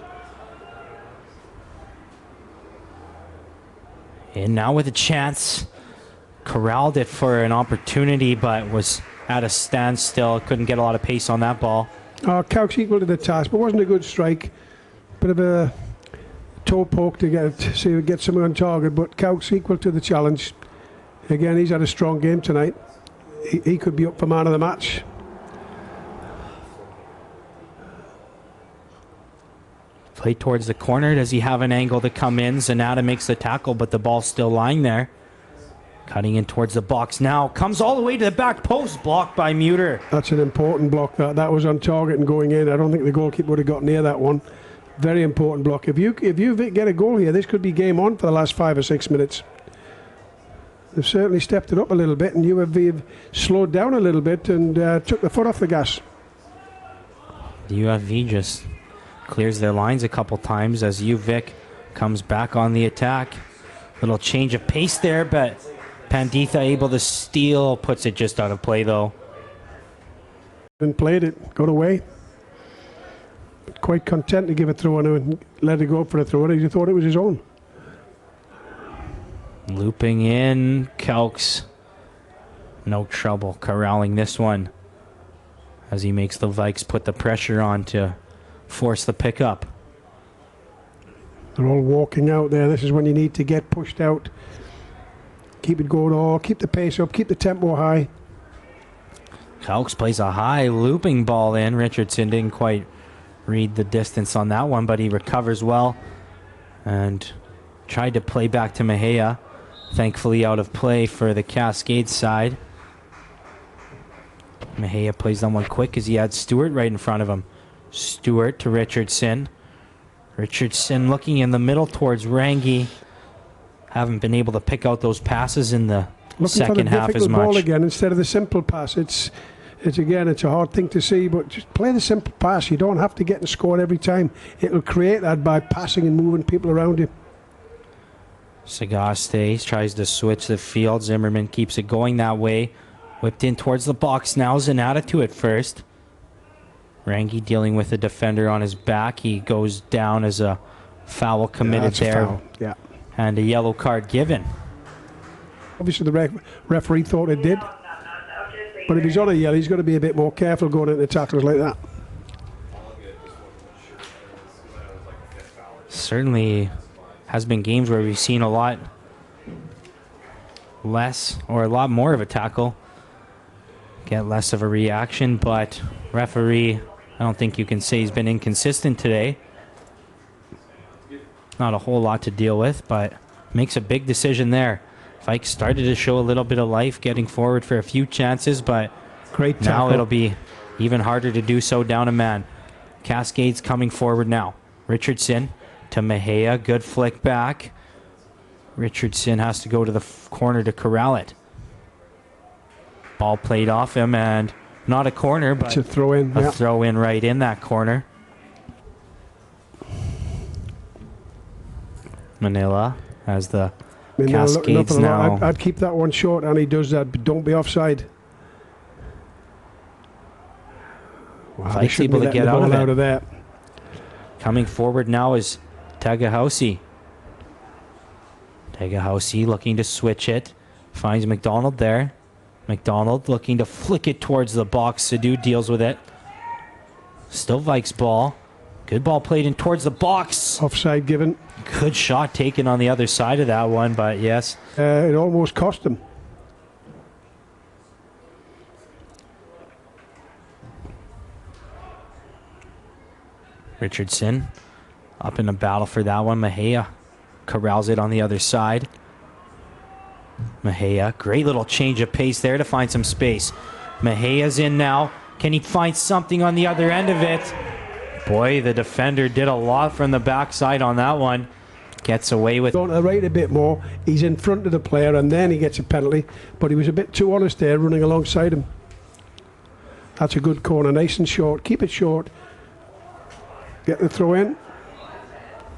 And now with a chance. Corralled it for an opportunity, but was at a standstill. Couldn't get a lot of pace on that ball. Couk's equal to the task, but wasn't a good strike. Bit of a toe poke to see if we get someone on target, but Couk's equal to the challenge. Again, he's had a strong game tonight. He could be up for man of the match. Play towards the corner. Does he have an angle to come in? Zanata makes the tackle, but the ball's still lying there. Cutting in towards the box now. Comes all the way to the back post. Blocked by Muter. That's an important block. That was on target and going in. I don't think the goalkeeper would have got near that one. Very important block. If you get a goal here, this could be game on for the last 5 or 6 minutes. They've certainly stepped it up a little bit, and UFV have slowed down a little bit and took the foot off the gas. The UFV just clears their lines a couple times as UVIC comes back on the attack. Little change of pace there, but Panditha able to steal, puts it just out of play though. And played it, got away. Quite content to give a throw on him and let it go for a throw. He thought it was his own. Looping in, Kelks. No trouble corralling this one as he makes the Vikes put the pressure on to force the pickup. They're all walking out there. This is when you need to get pushed out. Keep it going all, keep the pace up, keep the tempo high. Kelks plays a high looping ball in. Richardson didn't quite read the distance on that one, but he recovers well and tried to play back to Mejia. Thankfully out of play for the Cascades side. Mejia plays that one quick as he had Stewart right in front of him. Stewart to Richardson. Richardson looking in the middle towards Rangi. Haven't been able to pick out those passes in the second half as much. Ball again instead of the simple pass. It's a hard thing to see, but just play the simple pass. You don't have to get and score every time. It'll create that by passing and moving people around you. Sagaste tries to switch the field. Zimmerman keeps it going that way. Whipped in towards the box now. Zanata to it first. Rangi dealing with the defender on his back. He goes down as a foul committed there. Foul. Yeah. And a yellow card given. Obviously the referee thought it did. But if he's on a yellow, he's got to be a bit more careful going into tackles like that. Certainly has been games where we've seen a lot less or a lot more of a tackle, get less of a reaction, but referee, I don't think you can say he's been inconsistent today. Not a whole lot to deal with, but makes a big decision there. Vike started to show a little bit of life, getting forward for a few chances, but Great tackle. now it'll be even harder to do so down a man. Cascades coming forward now. Richardson to Mejia, good flick back. Richardson has to go to the corner to corral it. Ball played off him, and not a corner, but it's a throw in. a throw in right in that corner. Manila has the Cascades now. I'd keep that one short, and he does that, but don't be offside. Wow, Vike's able to get out of there. Coming forward now is Tagahausi. Tagahausi looking to switch it. Finds McDonald there. McDonald looking to flick it towards the box. Sadu deals with it. Still Vike's ball. Good ball played in towards the box. Offside given. Good shot taken on the other side of that one, but yes. It almost cost him. Richardson up in a battle for that one. Mejia corrals it on the other side. Mejia, great little change of pace there to find some space. Mejia's in now. Can he find something on the other end of it? Boy, the defender did a lot from the backside on that one. Gets away with it. Going to the right a bit more. He's in front of the player, and then he gets a penalty. But he was a bit too honest there, running alongside him. That's a good corner. Nice and short. Keep it short. Get the throw in.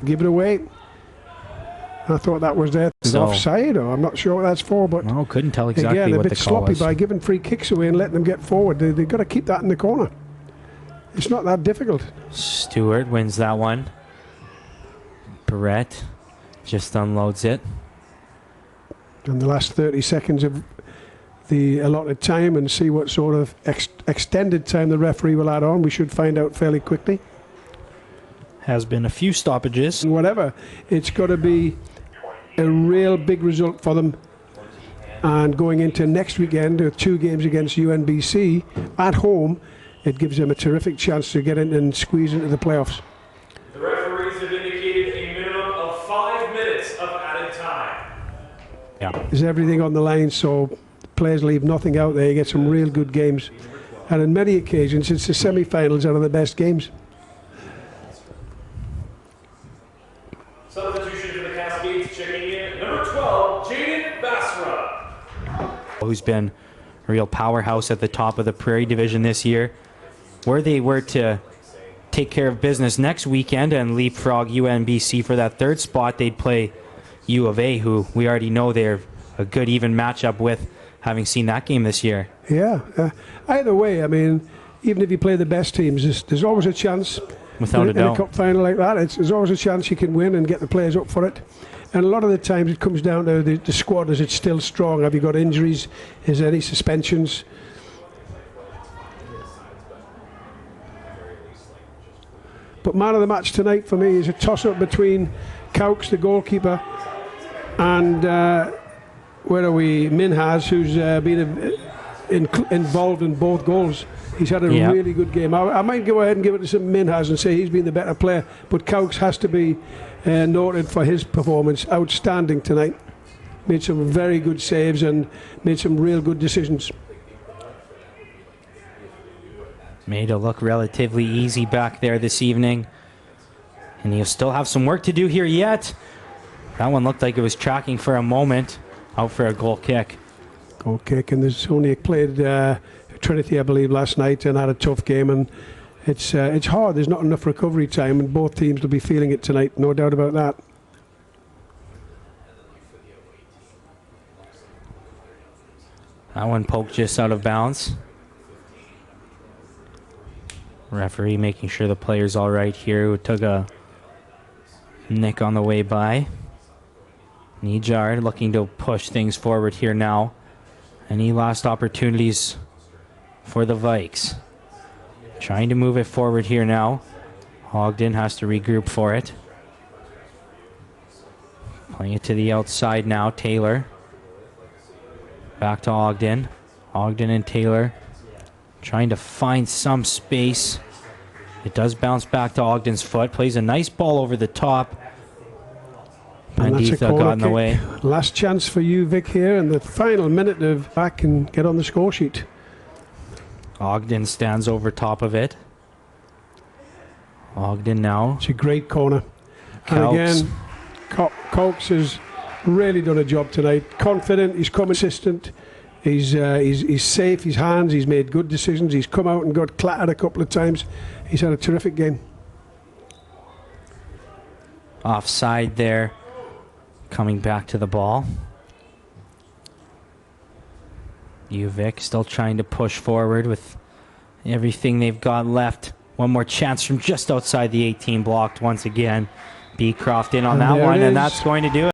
Give it away. I thought that was there. Offside, or I'm not sure what that's for, but no, couldn't tell exactly again, what a the bit call sloppy was. by giving free kicks away and letting them get forward. They've got to keep that in the corner. It's not that difficult. Stewart wins that one. Barrett just unloads it. And the last 30 seconds of the allotted time, and see what sort of extended time the referee will add on. We should find out fairly quickly. Has been a few stoppages. And whatever, it's got to be a real big result for them. And going into next weekend, 2 games against UNBC at home, it gives them a terrific chance to get in and squeeze into the playoffs. The referees have indicated a minimum of 5 minutes of added time. Yeah. There's everything on the line, so players leave nothing out there. You get some real good games. And on many occasions, it's the semi-finals that are the best games. Substitution for the Cascades checking in. Number 12, Jaden Basra. Who's been a real powerhouse at the top of the Prairie Division this year. Where they were to take care of business next weekend and leapfrog UNBC for that 3rd spot, they'd play U of A, who we already know they're a good even matchup with, having seen that game this year. Yeah. Either way, I mean, even if you play the best teams, there's always a chance. Without a doubt. In a cup final like that, there's always a chance you can win and get the players up for it. And a lot of the times it comes down to the squad. Is it still strong? Have you got injuries? Is there any suspensions? But man of the match tonight for me is a toss-up between Cowkes, the goalkeeper, and where are we? Minhas, who's been involved in both goals. He's had a really good game. I might go ahead and give it to some Minhas and say he's been the better player, but Cowkes has to be noted for his performance. Outstanding tonight. Made some very good saves and made some real good decisions. Made it look relatively easy back there this evening. And he'll still have some work to do here yet. That one looked like it was tracking for a moment. Out for a goal kick. Goal kick, and there's only played Trinity, I believe, last night and had a tough game. And it's hard. There's not enough recovery time, and both teams will be feeling it tonight. No doubt about that. That one poked just out of bounds. Referee making sure the player's all right here. Who took a nick on the way by. Nijard looking to push things forward here now. Any last opportunities for the Vikes? Trying to move it forward here now. Ogden has to regroup for it. Playing it to the outside now. Taylor. Back to Ogden. Ogden and Taylor trying to find some space. It does bounce back to Ogden's foot. Plays a nice ball over the top. And that's a Panditha corner got in the kick. way. Last chance for UVIC here in the final minute of back and get on the score sheet. Ogden stands over top of it. Ogden now. It's a great corner. And Coates. again, Coates has really done a job tonight. Confident, he's come consistent, he's safe, his hands, he's made good decisions, he's come out and got clattered a couple of times. He's had a terrific game. Offside there. Coming back to the ball. UVic still trying to push forward with everything they've got left. One more chance from just outside the 18, blocked once again. Beecroft in on And that there one, it and is. that's going to do it.